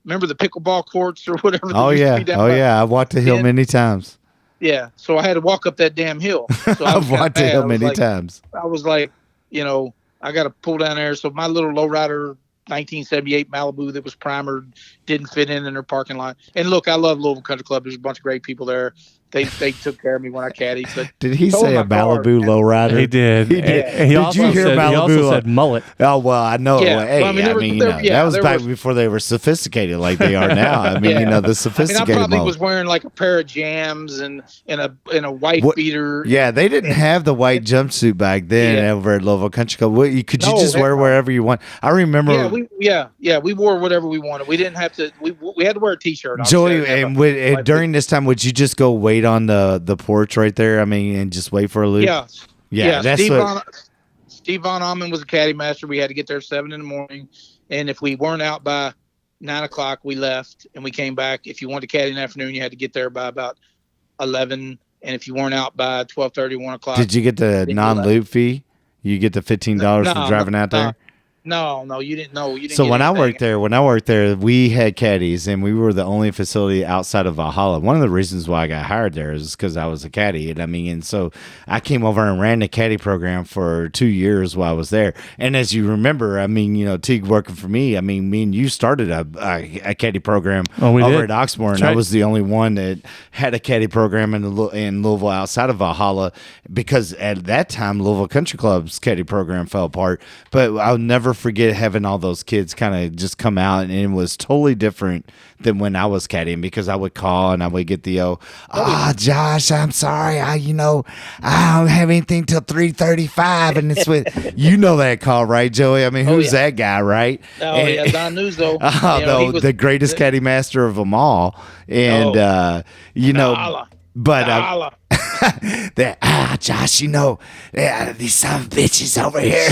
Speaker 3: remember the pickleball courts or whatever?
Speaker 1: Oh yeah, I've walked the hill many times.
Speaker 3: Yeah, so I had to walk up that damn hill. So
Speaker 1: I've walked the hill many times.
Speaker 3: I was like, I got to pull down there. So my little lowrider 1978 Malibu that was primered didn't fit in their parking lot. And look, I love Louisville Country Club. There's a bunch of great people there. They took care of me when I caddied. But
Speaker 1: did he say a Malibu lowrider?
Speaker 2: He did.
Speaker 1: He did.
Speaker 2: Yeah. He also
Speaker 1: you hear
Speaker 2: said,
Speaker 1: Malibu?
Speaker 2: He also said mullet.
Speaker 1: Oh well, I know.
Speaker 3: Yeah.
Speaker 1: Hey,
Speaker 3: well,
Speaker 1: that was back before they were sophisticated like they are now. I mean, the sophisticated.
Speaker 3: I probably
Speaker 1: mullet.
Speaker 3: was wearing like a pair of jams and a white beater.
Speaker 1: Yeah, they didn't have the white jumpsuit back then over at Louisville Country Club. Could you just wear wherever you want? I remember.
Speaker 3: We wore whatever we wanted. We didn't have to. We had to wear a t-shirt.
Speaker 1: Joey, and during this time, would you just go wait on the porch right there? I mean, and just wait for a loop.
Speaker 3: Yeah.
Speaker 1: That's
Speaker 3: Steve Von Alman was a caddy master. We had to get there at 7 a.m, and if we weren't out by 9 o'clock, we left and we came back. If you wanted to caddy in the afternoon, you had to get there by about 11, and if you weren't out by 12:30, 1 o'clock.
Speaker 1: Did you get the non-loop fee? You get the $15 for driving out there?
Speaker 3: No, you didn't know.
Speaker 1: So when I worked there, we had caddies, and we were the only facility outside of Valhalla. One of the reasons why I got hired there is because I was a caddy, and so I came over and ran the caddy program for 2 years while I was there. And as you remember, Teague working for me. Me and you started a caddy program over at Oxmoor, and I was the only one that had a caddy program in Louisville outside of Valhalla, because at that time Louisville Country Club's caddy program fell apart. But I'll never forget having all those kids kind of just come out, and it was totally different than when I was caddying, because I would call and I would get the Josh, I'm sorry, I don't have anything till 3:35, and it's with that call, right, Joey? I mean, who's that guy, right?
Speaker 3: Oh, yeah, Don Nuzzo.
Speaker 1: The greatest caddy master of them all, and but Josh, these son of bitches over here.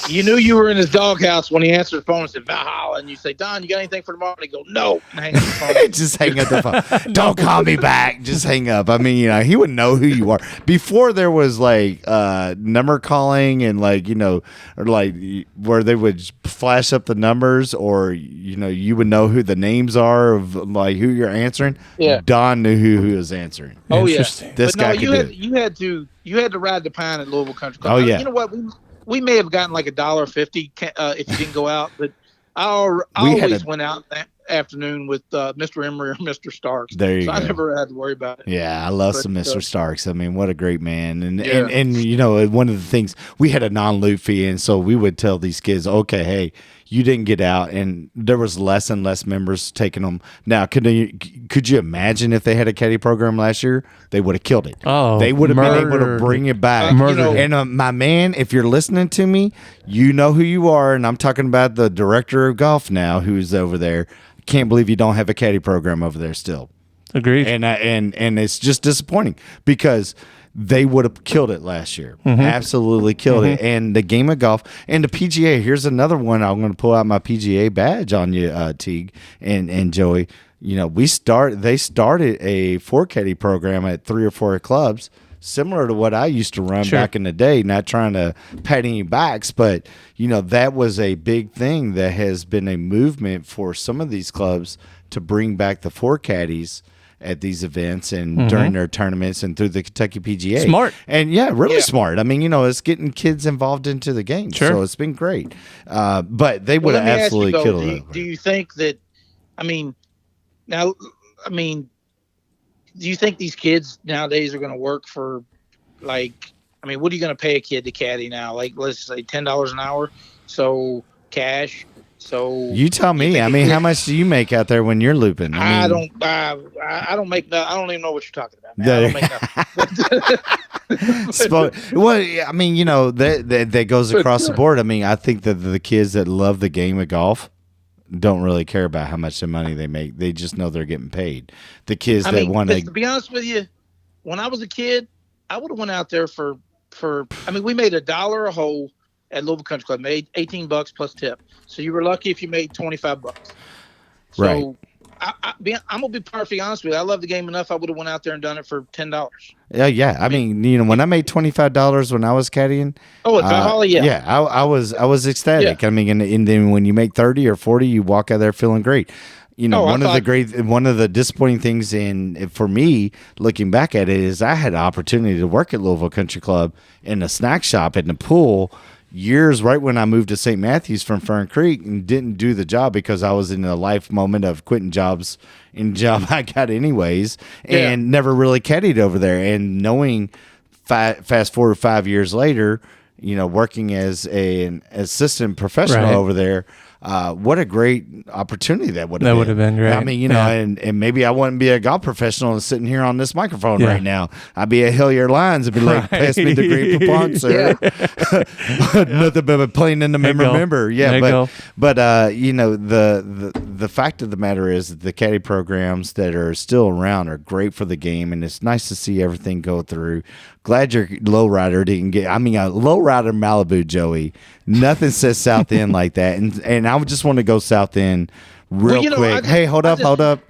Speaker 3: You knew you were in his doghouse when he answered the phone and said Valhalla, and you say, Don, you got anything for tomorrow? And he go, no. And hang up the phone.
Speaker 1: Just hang up the phone. Don't call me back. Just hang up. I mean, he wouldn't know who you are. Before there was like number calling and or like where they would flash up the numbers, or you would know who the names are of like who you're answering.
Speaker 3: Yeah.
Speaker 1: Don knew who was answering.
Speaker 3: Oh yeah.
Speaker 1: This guy could do it.
Speaker 3: You had to ride the pine at Louisville Country Club.
Speaker 1: Oh yeah.
Speaker 3: You know what? We may have gotten like $1.50 if you didn't go out, but I always went out that afternoon with Mr. Emery or Mr. Starks.
Speaker 1: There you go.
Speaker 3: I never had to worry about it.
Speaker 1: Yeah, I love some Mr. Starks. I mean, what a great man. And one of the things, we had a non-loop fee, and so we would tell these kids, okay, hey, you didn't get out, and there was less and less members taking them. Now, could you imagine if they had a caddy program last year? They would have killed it.
Speaker 2: Oh,
Speaker 1: they would have been able to bring it back. And my man, if you're listening to me, you know who you are, and I'm talking about the director of golf now, who's over there. Can't believe you don't have a caddy program over there still.
Speaker 2: Agreed.
Speaker 1: And it's just disappointing, because they would have killed it last year. Mm-hmm. Absolutely killed it. And the game of golf and the PGA, here's another one. I'm going to pull out my PGA badge on you, Teague and Joey. They started a Fore caddy program at 3 or 4 clubs, similar to what I used to run back in the day, not trying to pat any backs, but that was a big thing that has been a movement for some of these clubs to bring back the Fore caddies at these events and during their tournaments and through the Kentucky PGA.
Speaker 2: Smart.
Speaker 1: And really smart. I mean, it's getting kids involved into the game. Sure. So it's been great. But they would have absolutely killed it.
Speaker 3: Do you think that, do you think these kids nowadays are going to work for, what are you going to pay a kid to caddy now? Like, let's say $10 an hour. So cash. So
Speaker 1: you tell me. How much do you make out there when you're looping?
Speaker 3: I don't make that. I don't even know what you're talking about. I don't make nothing.
Speaker 1: That goes across the board. I think that the kids that love the game of golf don't really care about how much money they make. They just know they're getting paid. The kids that want
Speaker 3: to be honest with you, when I was a kid, I would have went out there for. I mean, we made $1 a hole at Louisville Country Club. Made $18 plus tip. So you were lucky if you made $25. So
Speaker 1: Right.
Speaker 3: I'm gonna be perfectly honest with you. I love the game enough. I would have went out there and done it for $10.
Speaker 1: Yeah. I mean, you know, when I made $25 when I was caddying.
Speaker 3: Oh, at Valhalla, yeah.
Speaker 1: Yeah, I was ecstatic.
Speaker 3: Yeah.
Speaker 1: I mean, and then when you make 30 or 40, you walk out there feeling great. You know, one of the disappointing things for me, looking back at it, is I had an opportunity to work at Louisville Country Club in a snack shop in the pool years right when I moved to St. Matthews from Fern Creek, and didn't do the job because I was in a life moment of quitting jobs in the job I got anyways, and never really caddied over there. And knowing fast forward 5 years later, you know, working as an assistant professional over there, what a great opportunity that would have been.
Speaker 2: That would have been great.
Speaker 1: I mean, you know, and maybe I wouldn't be a golf professional and sitting here on this microphone right now. I'd be at Hilliard Lines and be like, pass me the Great Poupon, sir. Nothing but a plain in the member. Yeah, but you know, the fact of the matter is that the caddy programs that are still around are great for the game, and it's nice to see everything go through. Glad your lowrider didn't get. I mean, a lowrider Malibu, Joey. Nothing says South End like that, and I would just want to go South End real quick. Hey, hold up.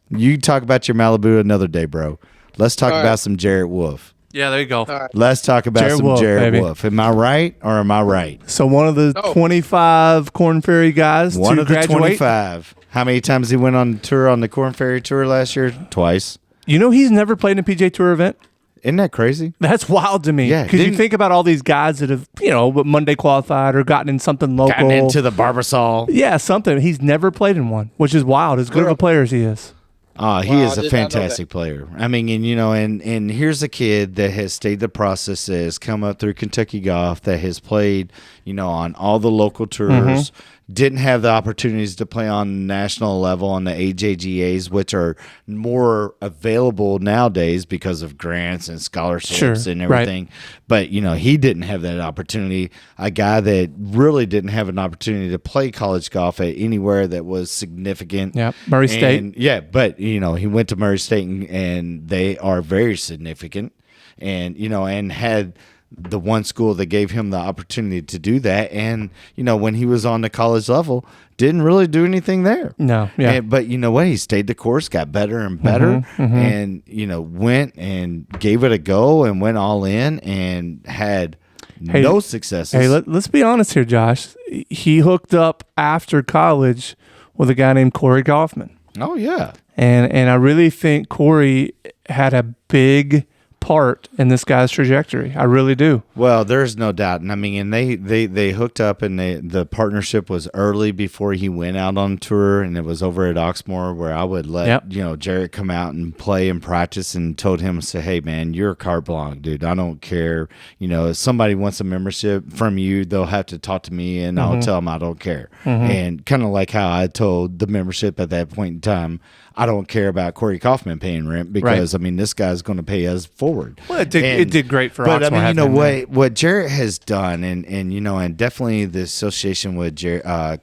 Speaker 1: You talk about your Malibu another day, bro. Let's talk about some Jarrett Wolf.
Speaker 2: Yeah, there you go.
Speaker 3: Right.
Speaker 1: Let's talk about Jarrett Wolf. Am I right or am I right?
Speaker 2: So one of the 25 Corn Ferry guys
Speaker 1: One
Speaker 2: to
Speaker 1: of the
Speaker 2: graduate.
Speaker 1: 25. How many times he went on tour on the Corn Ferry Tour last year? Twice.
Speaker 2: You know, he's never played in a PGA Tour event.
Speaker 1: Isn't that crazy?
Speaker 2: That's wild to me.
Speaker 1: Yeah,
Speaker 2: because you think about all these guys that have, you know, Monday qualified or gotten in something local.
Speaker 1: Gotten into the Barbasol.
Speaker 2: Yeah, something. He's never played in one, which is wild. As good of a player as he is.
Speaker 1: He is a fantastic player. I mean, and you know, and here's a kid that has stayed the process, has come up through Kentucky Golf, that has played, you know, on all the local tours. Didn't have the opportunities to play on the national level on the AJGAs, which are more available nowadays because of grants and scholarships and everything. Right. But, you know, he didn't have that opportunity. A guy that really didn't have an opportunity to play college golf at anywhere that was significant.
Speaker 2: Yeah, Murray State.
Speaker 1: Yeah, but, you know, he went to Murray State and they are very significant. And, you know, and had the one school that gave him the opportunity to do that. And, you know, when he was on the college level, didn't really do anything there.
Speaker 2: No, yeah.
Speaker 1: But you know what? He stayed the course, got better and better, and, you know, went and gave it a go and went all in and had no successes.
Speaker 2: Hey, let's be honest here, Josh. He hooked up after college with a guy named Corey Kaufman.
Speaker 1: Oh, yeah.
Speaker 2: And I really think Corey had a big part in this guy's trajectory. I really do.
Speaker 1: Well, there's no doubt. And I mean, and they hooked up, and the partnership was early before he went out on tour, and it was over at Oxmoor, where I would let you know, Jarrett come out and play and practice, and told him, say, hey man, you're carte blanche, dude. I don't care. You know, if somebody wants a membership from you, they'll have to talk to me, and I'll tell them I don't care. And kind of like how I told the membership at that point in time, I don't care about Corey Kaufman paying rent, because I mean, this guy's going to pay us forward.
Speaker 2: Well, it did great for
Speaker 1: but
Speaker 2: Oxmoor.
Speaker 1: I mean, you know what Jarrett has done, and you know, and definitely the association with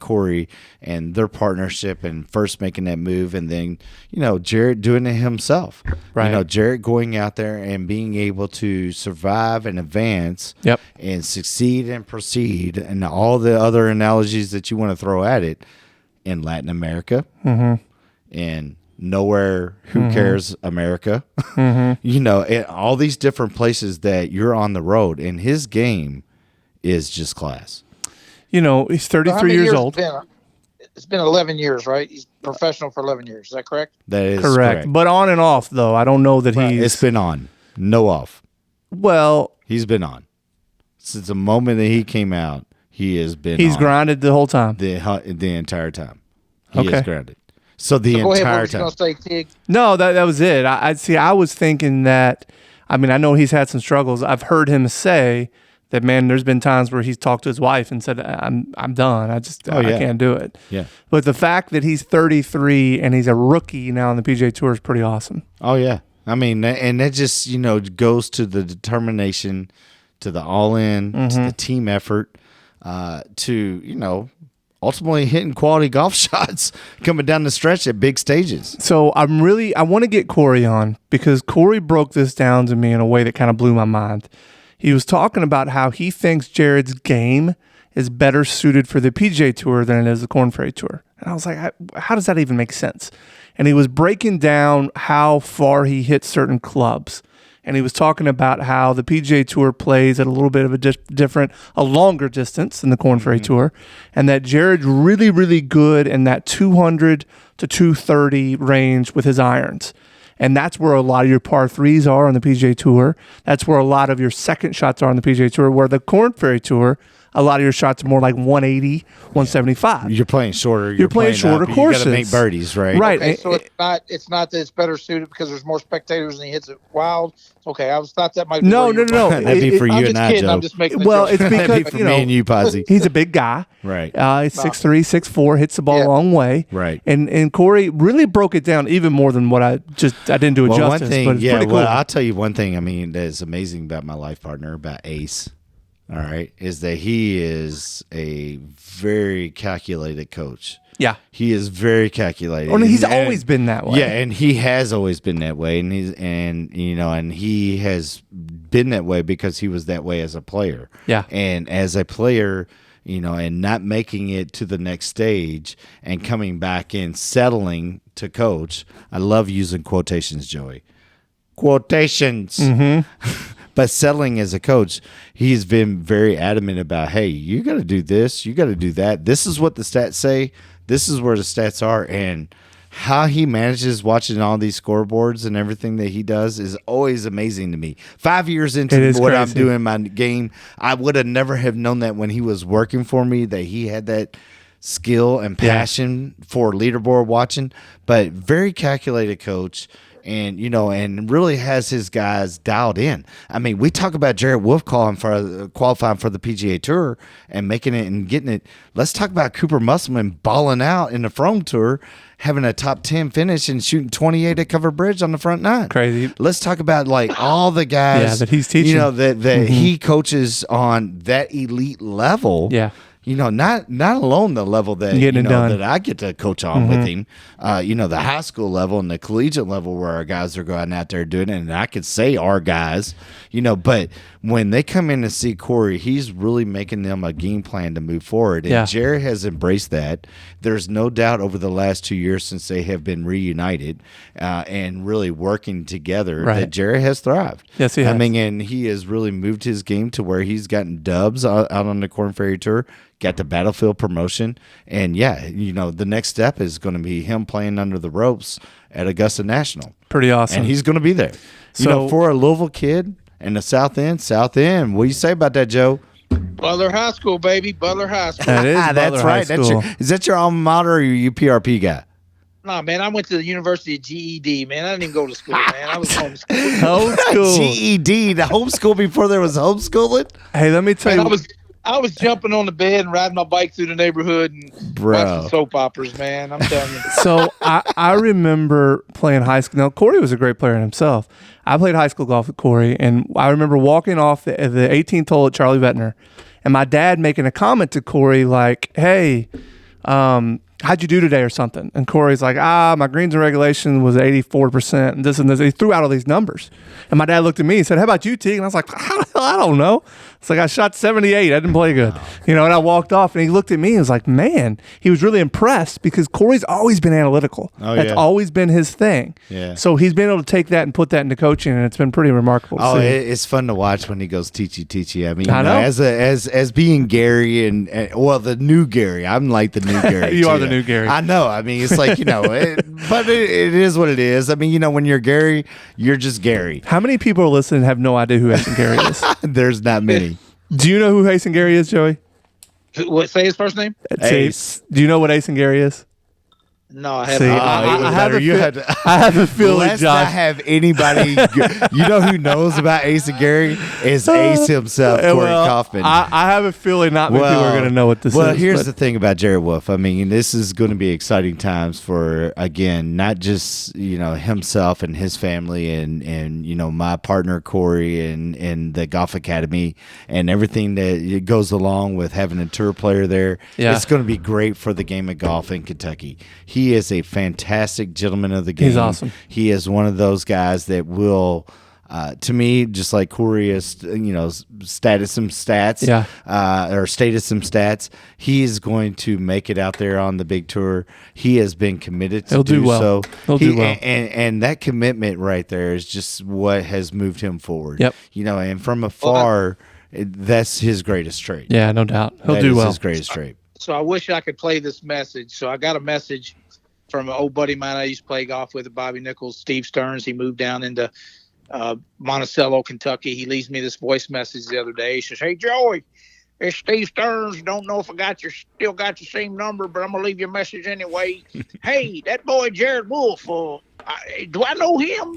Speaker 1: Corey and their partnership, and first making that move, and then, you know, Jarrett doing it himself. Right. You know, Jarrett going out there and being able to survive and advance, and succeed and proceed, and all the other analogies that you want to throw at it in Latin America. And nowhere, who cares, America, you know, all these different places that you're on the road, and his game is just class.
Speaker 2: You know, he's 33 years old.
Speaker 3: It's been 11 years, right? He's professional for 11 years. Is that correct?
Speaker 1: That is correct.
Speaker 2: But on and off, though, I don't know that
Speaker 1: It's been on, no off.
Speaker 2: Well,
Speaker 1: he's been on since the moment that he came out. He's
Speaker 2: grinded the whole time,
Speaker 1: the entire time. He is grinded. So entire time.
Speaker 2: No, that was it. I was thinking that, I mean, I know he's had some struggles. I've heard him say that, man, there's been times where he's talked to his wife and said, I'm done. I can't do it.
Speaker 1: Yeah.
Speaker 2: But the fact that he's 33 and he's a rookie now on the PGA Tour is pretty awesome.
Speaker 1: Oh, yeah. I mean, and that just, you know, goes to the determination, to the all-in, to the team effort, to, you know, ultimately hitting quality golf shots coming down the stretch at big stages.
Speaker 2: So I want to get Corey on because Corey broke this down to me in a way that kind of blew my mind. He was talking about how he thinks Jared's game is better suited for the PGA Tour than it is the Korn Ferry Tour. And I was like, how does that even make sense? And he was breaking down how far he hits certain clubs. And he was talking about how the PGA Tour plays at a little bit of a longer distance than the Korn Ferry Tour. And that Jared's really, really good in that 200 to 230 range with his irons. And that's where a lot of your par threes are on the PGA Tour. That's where a lot of your second shots are on the PGA Tour, where the Korn Ferry Tour, a lot of your shots are more like 180, 175.
Speaker 1: You're playing shorter.
Speaker 2: You're playing shorter courses.
Speaker 1: You got to make birdies, right?
Speaker 2: Right.
Speaker 3: Okay, so it's not that it's better suited because there's more spectators and he hits it wild. Okay, I thought that might be
Speaker 2: No.
Speaker 1: That'd be for you and I, Joe.
Speaker 3: I'm just making
Speaker 2: Well,
Speaker 3: a
Speaker 2: it's
Speaker 3: joke.
Speaker 2: because,
Speaker 1: That'd be for me and you, Posy.
Speaker 2: he's a big guy.
Speaker 1: Right.
Speaker 2: He's 6'3", 6'4", hits the ball a long way.
Speaker 1: Right.
Speaker 2: And Corey really broke it down even more than what I didn't do it justice.
Speaker 1: One thing,
Speaker 2: but it's pretty cool.
Speaker 1: Well, I'll tell you one thing. I mean, that is amazing about my life partner, about Ace. All right, is that he is a very calculated coach.
Speaker 2: Yeah.
Speaker 1: He is very calculated.
Speaker 2: Oh, no, he's always been that way.
Speaker 1: Yeah, and he has always been that way, and he has been that way because he was that way as a player.
Speaker 2: Yeah.
Speaker 1: And as a player, and not making it to the next stage and coming back and settling to coach. I love using quotations, Joey. Quotations. Mm-hmm. But settling as a coach, he's been very adamant about, hey, you got to do this, you got to do that. This is what the stats say. This is where the stats are. And how he manages watching all these scoreboards and everything that he does is always amazing to me. 5 years into what I'm doing in my game, I would have never have known that when he was working for me, that he had that skill and passion for leaderboard watching. But very calculated coach. And and really has his guys dialed in. I mean, we talk about Jared Wolf qualifying for the PGA Tour and making it and getting it. Let's talk about Cooper Musselman balling out in the Frome Tour, having a top 10 finish and shooting 28 at Cover Bridge on the front nine.
Speaker 2: Crazy.
Speaker 1: Let's talk about like all the guys
Speaker 2: that he's teaching.
Speaker 1: That he coaches on that elite level.
Speaker 2: Yeah.
Speaker 1: Not alone the level that that I get to coach on with him. The high school level and the collegiate level where our guys are going out there doing it, and I could say our guys, but when they come in to see Corey, he's really making them a game plan to move forward. And Jared has embraced that. There's no doubt over the last 2 years since they have been reunited and really working together that Jared has thrived.
Speaker 2: Yes, he has.
Speaker 1: I mean, and he has really moved his game to where he's gotten dubs out on the Korn Ferry Tour. Got the Battlefield promotion, and the next step is going to be him playing under the ropes at Augusta National.
Speaker 2: Pretty awesome.
Speaker 1: And he's going to be there.
Speaker 2: So,
Speaker 1: for a Louisville kid in the South End. What do you say about that, Joe?
Speaker 3: Butler High School, baby. Butler High School.
Speaker 2: That is
Speaker 1: that's right. Is that your alma mater, or are you PRP guy?
Speaker 3: Nah, man, I went to the University of GED, man. I didn't even go to school, man. I was homeschooled.
Speaker 2: Homeschool.
Speaker 1: GED, the homeschool before there was homeschooling?
Speaker 2: Hey, let me tell you.
Speaker 3: I was jumping on the bed and riding my bike through the neighborhood and watching soap operas, man. I'm telling you.
Speaker 2: So I remember playing high school. Now, Corey was a great player himself. I played high school golf with Corey, and I remember walking off the 18th hole at Charlie Vettner, and my dad making a comment to Corey like, hey, how'd you do today or something? And Corey's like, my greens and regulation was 84% and this and this. He threw out all these numbers. And my dad looked at me and said, how about you, Teague? And I was like, I don't know. It's like I shot 78. I didn't play good. And I walked off and he looked at me and was like, man, he was really impressed because Corey's always been analytical. That's always been his thing. Yeah. So he's been able to take that and put that into coaching, and it's been pretty remarkable to see.
Speaker 1: It's fun to watch when he goes teachy. I mean, I know. As being Gary and the new Gary. I'm like the new Gary.
Speaker 2: You are the new Gary.
Speaker 1: I know. I mean, it's like, but it is what it is. I mean, when you're Gary, you're just Gary.
Speaker 2: How many people are listening and have no idea who Hasten Gary is?
Speaker 1: There's not many.
Speaker 2: Do you know who Hasten Gary is, Joey?
Speaker 3: What? Say his first name?
Speaker 1: Ace.
Speaker 2: Do you know what Hasten Gary is?
Speaker 3: No, I
Speaker 2: See,
Speaker 3: haven't.
Speaker 2: I have a feeling,
Speaker 1: Let's not
Speaker 2: Josh.
Speaker 1: have anybody. You know who knows about Ace and Gary is Ace himself, Corey Kaufman.
Speaker 2: I have a feeling not many people are going to know what this is.
Speaker 1: Well, here's
Speaker 2: but-
Speaker 1: the thing about Jared Wolf. I mean, this is going to be exciting times for, again, not just himself and his family, and my partner Corey and the Golf Academy and everything that goes along with having a tour player there.
Speaker 2: Yeah.
Speaker 1: It's going to be great for the game of golf in Kentucky. He is a fantastic gentleman of the game.
Speaker 2: He's awesome.
Speaker 1: He is one of those guys that will. To me, just like Corey is, stated some stats, or stated some stats, he is going to make it out there on the big tour. He has been committed to do
Speaker 2: well.
Speaker 1: so.
Speaker 2: He'll do well.
Speaker 1: And that commitment right there is just what has moved him forward.
Speaker 2: Yep.
Speaker 1: And from afar, that's his greatest trait.
Speaker 2: Yeah, no doubt. He'll
Speaker 1: That
Speaker 2: do
Speaker 1: is
Speaker 2: well.
Speaker 1: his greatest trait.
Speaker 3: So I wish I could play this message. So I got a message from an old buddy of mine I used to play golf with, Bobby Nichols, Steve Stearns. He moved down into Monticello, Kentucky. He leaves me this voice message the other day. He says, "Hey, Joey, it's Steve Stearns. Don't know if I still got the same number, but I'm going to leave you a message anyway. Hey, that boy Jared Wolf, do I know him?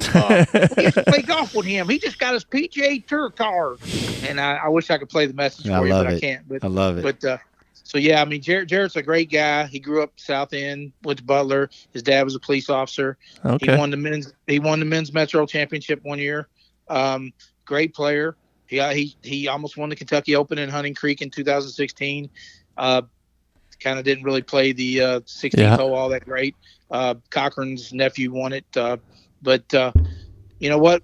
Speaker 3: We used to play golf with him. He just got his PGA Tour card." And I wish I could play the message for you, but I can't. But,
Speaker 1: I love it.
Speaker 3: But so, yeah, I mean, Jared's a great guy. He grew up South End, went to Butler. His dad was a police officer.
Speaker 2: Okay.
Speaker 3: He won the men's Metro Championship one year. Great player. He almost won the Kentucky Open in Hunting Creek in 2016. Kind of didn't really play the 16th hole all that great. Cochran's nephew won it. But you know what?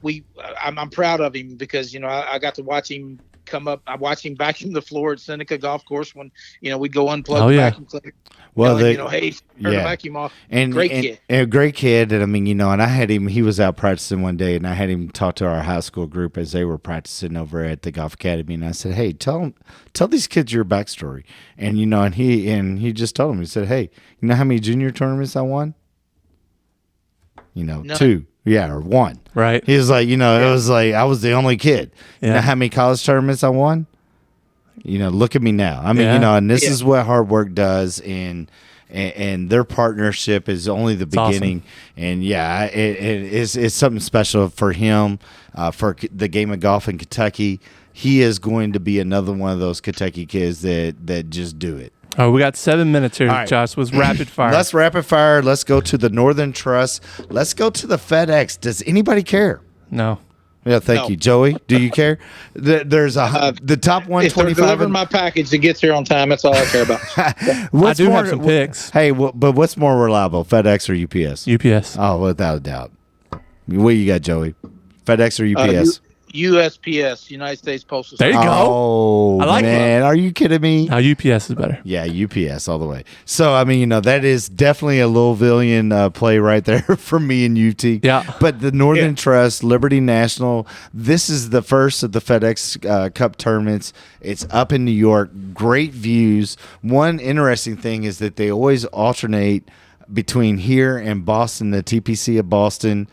Speaker 3: I'm proud of him because, I got to watch him come up. I watched him vacuum the floor at Seneca Golf Course when, we'd go unplug the vacuum cleaner.
Speaker 1: Well,
Speaker 3: hey, turn the vacuum off. Great kid.
Speaker 1: A great kid. And I mean, and I had him, he was out practicing one day, and I had him talk to our high school group as they were practicing over at the Golf Academy. And I said, "Hey, tell these kids your backstory." And, and he just told them, he said, "Hey, you know how many junior tournaments I won?
Speaker 3: No.
Speaker 1: 2. Yeah, or 1.
Speaker 2: Right.
Speaker 1: He was like, it was like I was the only kid. You know how many college tournaments I won? Look at me now. I mean, and this is what hard work does, and their partnership is only the beginning. Awesome. And it's something special for him, for the game of golf in Kentucky. He is going to be another one of those Kentucky kids that just do it.
Speaker 2: Oh, we got 7 minutes here, right. Josh. Was rapid fire.
Speaker 1: Let's rapid fire. Let's go to the Northern Trust. Let's go to the FedEx. Does anybody care?
Speaker 2: No.
Speaker 1: Yeah, thank you, Joey. Do you care? There's the top 125.
Speaker 3: If they're delivering my package that gets here on time, that's all I care about.
Speaker 2: I do have some picks.
Speaker 1: Hey, but what's more reliable, FedEx or UPS?
Speaker 2: UPS.
Speaker 1: Oh, without a doubt. What you got, Joey? FedEx or UPS?
Speaker 3: USPS, United States Postal
Speaker 2: There you
Speaker 3: Service.
Speaker 2: go.
Speaker 1: Oh,
Speaker 2: I like
Speaker 1: man. Are you kidding me?
Speaker 2: Now UPS is better.
Speaker 1: Yeah, UPS all the way. So, I mean, that is definitely a Louisvillian play right there for me and UT.
Speaker 2: Yeah.
Speaker 1: But the Northern Trust, Liberty National, this is the first of the FedEx Cup tournaments. It's up in New York. Great views. One interesting thing is that they always alternate between here and Boston, the TPC of Boston.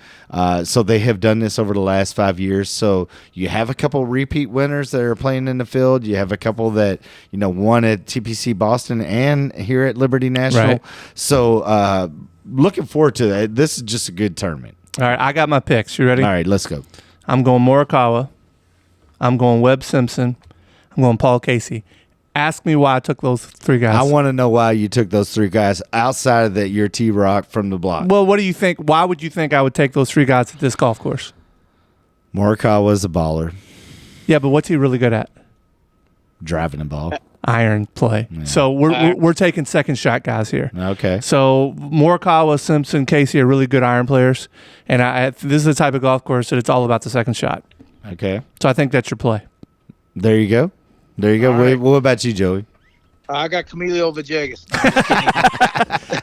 Speaker 1: So they have done this over the last 5 years. So you have a couple repeat winners that are playing in the field. You have a couple that, won at TPC Boston and here at Liberty National.
Speaker 2: Right.
Speaker 1: So looking forward to that. This is just a good tournament.
Speaker 2: All right, I got my picks. You ready?
Speaker 1: All right, let's go.
Speaker 2: I'm going Morikawa. I'm going Webb Simpson. I'm going Paul Casey. Ask me why I took those 3 guys.
Speaker 1: I want to know why you took those 3 guys outside of that your T-Rock from the block.
Speaker 2: Well, what do you think? Why would you think I would take those 3 guys at this golf course?
Speaker 1: Morikawa is a baller.
Speaker 2: Yeah, but what's he really good at?
Speaker 1: Driving the ball.
Speaker 2: Iron play. Yeah. So we're taking second shot guys here.
Speaker 1: Okay.
Speaker 2: So Morikawa, Simpson, Casey are really good iron players, and this is the type of golf course that it's all about the second shot.
Speaker 1: Okay.
Speaker 2: So I think that's your play.
Speaker 1: There you go. There you go.
Speaker 3: Right.
Speaker 1: What about you, Joey?
Speaker 3: I got Camilo Villegas.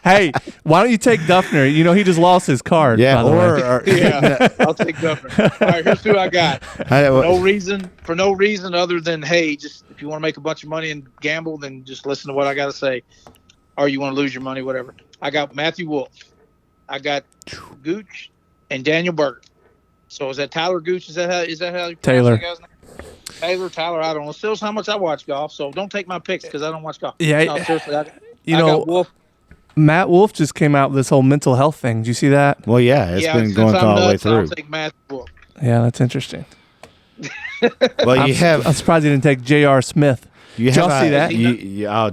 Speaker 2: Hey, why don't you take Duffner? He just lost his card.
Speaker 1: Yeah,
Speaker 2: by the way.
Speaker 3: Yeah, I'll take Duffner. All right, here's who I got. For no reason other than, hey, just if you want to make a bunch of money and gamble, then just listen to what I got to say. Or you want to lose your money, whatever. I got Matthew Wolf. I got Gooch and Daniel Berger. So is that Tyler Gooch? Is that how you
Speaker 2: Taylor?
Speaker 3: That guy's name? Tyler, I don't know. Still how much I watch golf, so don't take my picks because I don't watch golf.
Speaker 2: Yeah,
Speaker 3: no, seriously, I
Speaker 2: got
Speaker 3: Wolf.
Speaker 2: Matt Wolf just came out with this whole mental health thing. Did you see that?
Speaker 1: Well, yeah, it's been going all the way through.
Speaker 3: I'll take Matt Wolf.
Speaker 2: Yeah, that's interesting.
Speaker 1: Well,
Speaker 2: I'm surprised you didn't take J.R. Smith.
Speaker 1: Did
Speaker 2: y'all see that?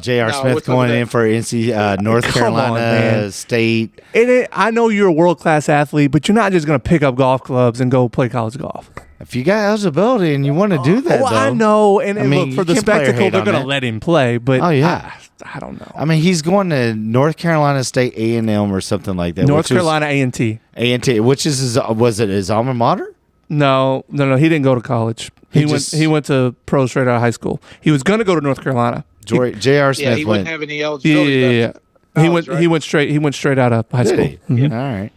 Speaker 1: J.R. Smith going in for NC North Carolina State.
Speaker 2: I know you're a world-class athlete, but you're not just going to pick up golf clubs and go play college golf.
Speaker 1: If you got eligibility and you want to do that,
Speaker 2: well, I know. And look, for the spectacle, they're going to let him play. But I don't know.
Speaker 1: I mean, he's going to North Carolina State A&M or something like that.
Speaker 2: North Carolina A&T.
Speaker 1: A&T, which is was it his alma mater?
Speaker 2: No. He didn't go to college. He went to pro straight out of high school. He was going to go to North Carolina.
Speaker 1: J.R. Smith
Speaker 3: he wouldn't have any eligibility.
Speaker 1: Yeah.
Speaker 2: He went straight out of high school.
Speaker 1: Mm-hmm. All right.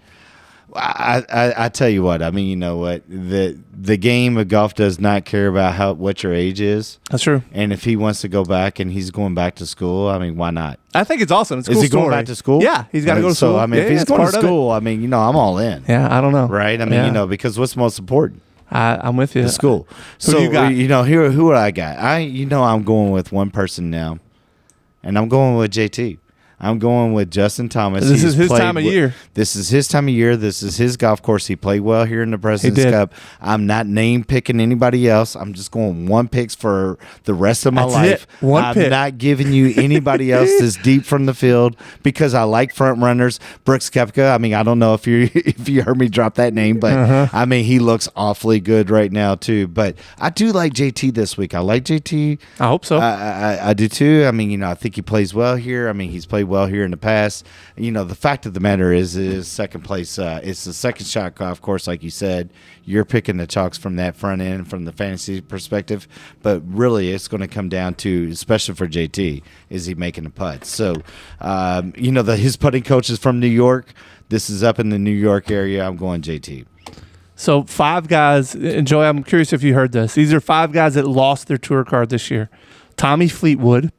Speaker 1: I tell you what. I mean, you know what? The game of golf does not care about what your age is.
Speaker 2: That's true.
Speaker 1: And if he wants to go back and he's going back to school, I mean, why not?
Speaker 2: I think it's awesome. It's a cool
Speaker 1: Is he
Speaker 2: story.
Speaker 1: going back to school?
Speaker 2: Yeah, he's got to go to school.
Speaker 1: So I mean, if he's going to school, I mean, you know, I'm all in.
Speaker 2: Yeah, I don't know.
Speaker 1: Right? I mean, you know, because what's most important?
Speaker 2: I'm with you.
Speaker 1: The school.
Speaker 2: Who you got?
Speaker 1: You know, who would I got? I'm going with one person now, and I'm going with JT. I'm going with Justin Thomas.
Speaker 2: This is his time of year.
Speaker 1: This is his time of year. This is his golf course. He played well here in the President's Cup. I'm not name picking anybody else. I'm just going one picks for the rest of my life. I'm not giving you anybody else that's deep from the field because I like front runners. Brooks Koepka. I mean, I don't know if you heard me drop that name, but I mean, he looks awfully good right now too. But I do like JT this week. I like JT.
Speaker 2: I hope so.
Speaker 1: I do too. I mean, you know, I think he plays well here. I mean, he's played well here in the past. You know, the fact of the matter is second place. It's the second shot golf course, like you said. You're picking the chalks from that front end from the fantasy perspective, but really it's going to come down to, especially for JT, is he making the putts? So, you know, his putting coach is from New York. This is up in the New York area. I'm going JT.
Speaker 2: So 5 guys, and Joey, I'm curious if you heard this. These are 5 guys that lost their tour card this year. Tommy Fleetwood.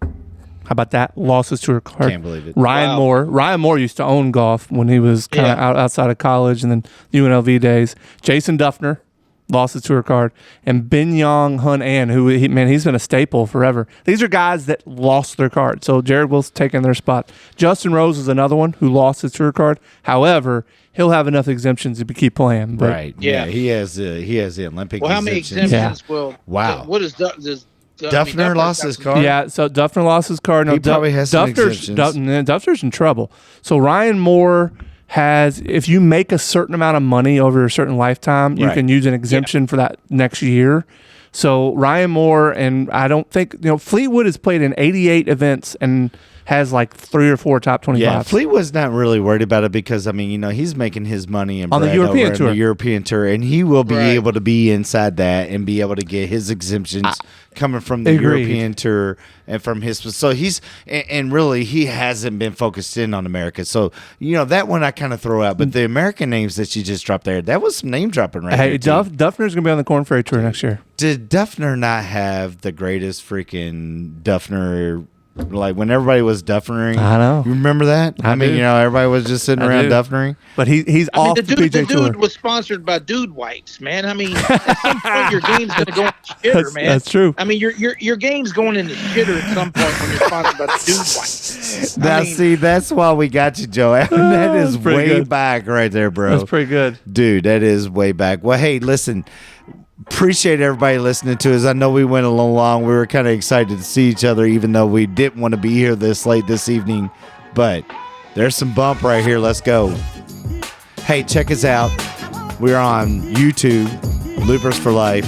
Speaker 2: How about that? Lost his tour card.
Speaker 1: Can't believe it.
Speaker 2: Ryan Moore. Ryan Moore used to own golf when he was kind of outside of college and then UNLV days. Jason Duffner lost his tour card. And Bin-Yong Hun An, he's been a staple forever. These are guys that lost their card. So Jared Will's taking their spot. Justin Rose is another one who lost his tour card. However, he'll have enough exemptions to keep playing. But
Speaker 1: right. Yeah. He has the Olympic exemptions.
Speaker 3: Well, how many exemptions will...
Speaker 1: Wow.
Speaker 3: What is
Speaker 1: Duffner lost his card?
Speaker 2: Yeah, so Duffner lost his card.
Speaker 1: He probably has some exemptions.
Speaker 2: Duffner's in trouble. So Ryan Moore has, if you make a certain amount of money over a certain lifetime, you can use an exemption for that next year. So Ryan Moore, and I don't think, Fleetwood has played in 88 events and has like 3 or 4 top 25.
Speaker 1: Yeah, Fleetwood's not really worried about it because, I mean, he's making his money
Speaker 2: on the European tour.
Speaker 1: The European tour, and he will be able to be inside that and be able to get his exemptions coming from the European tour and from his. So he's, and really, he hasn't been focused in on America. So, that one I kind of throw out. But the American names that you just dropped there, that was some name dropping right there. Hey,
Speaker 2: Duffner's going to be on the Korn Ferry Tour next year.
Speaker 1: Did Duffner not have the greatest freaking Duffner? Like when everybody was Duffnering.
Speaker 2: I know.
Speaker 1: You remember that? I mean, everybody was just sitting around Duffnering.
Speaker 2: But he's off the PGA Tour.
Speaker 3: The dude was sponsored by Dude Wipes, man. I mean, at some point your game's going to go in the shitter, man.
Speaker 2: That's true.
Speaker 3: I mean, your game's going in the shitter at some point when you're sponsored by Dude Wipes.
Speaker 1: See, that's why we got you, Joe. That is way good. Back right there, bro.
Speaker 2: That's pretty good.
Speaker 1: Dude, that is way back. Well, hey, listen. Appreciate everybody listening to us. I know we went a little long. We were kind of excited to see each other, even though we didn't want to be here this late this evening. But there's some bump right here. Let's go. Hey, check us out. We're on YouTube, Loopers for Life.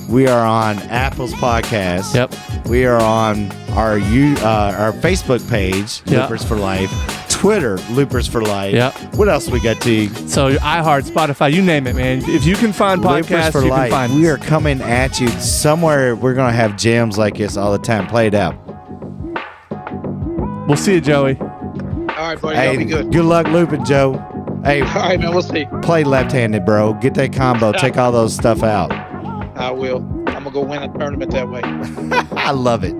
Speaker 1: We are on Apple's podcast.
Speaker 2: Yep.
Speaker 1: We are on our Facebook page, Loopers for Life. Twitter, Loopers for Life.
Speaker 2: Yep.
Speaker 1: What else we got, T?
Speaker 2: So iHeart, Spotify, you name it, man. If you can find podcasts, you can find.
Speaker 1: We are coming at you somewhere. We're going to have jams like this all the time. Play it out.
Speaker 2: We'll see you, Joey.
Speaker 3: All right, buddy.
Speaker 1: Hey,
Speaker 3: that'll be good.
Speaker 1: Good luck looping, Joe. Hey,
Speaker 3: all right, man. We'll see.
Speaker 1: Play left-handed, bro. Get that combo. Take all those stuff out.
Speaker 3: I will. I'm going to go win a tournament that way.
Speaker 1: I love it.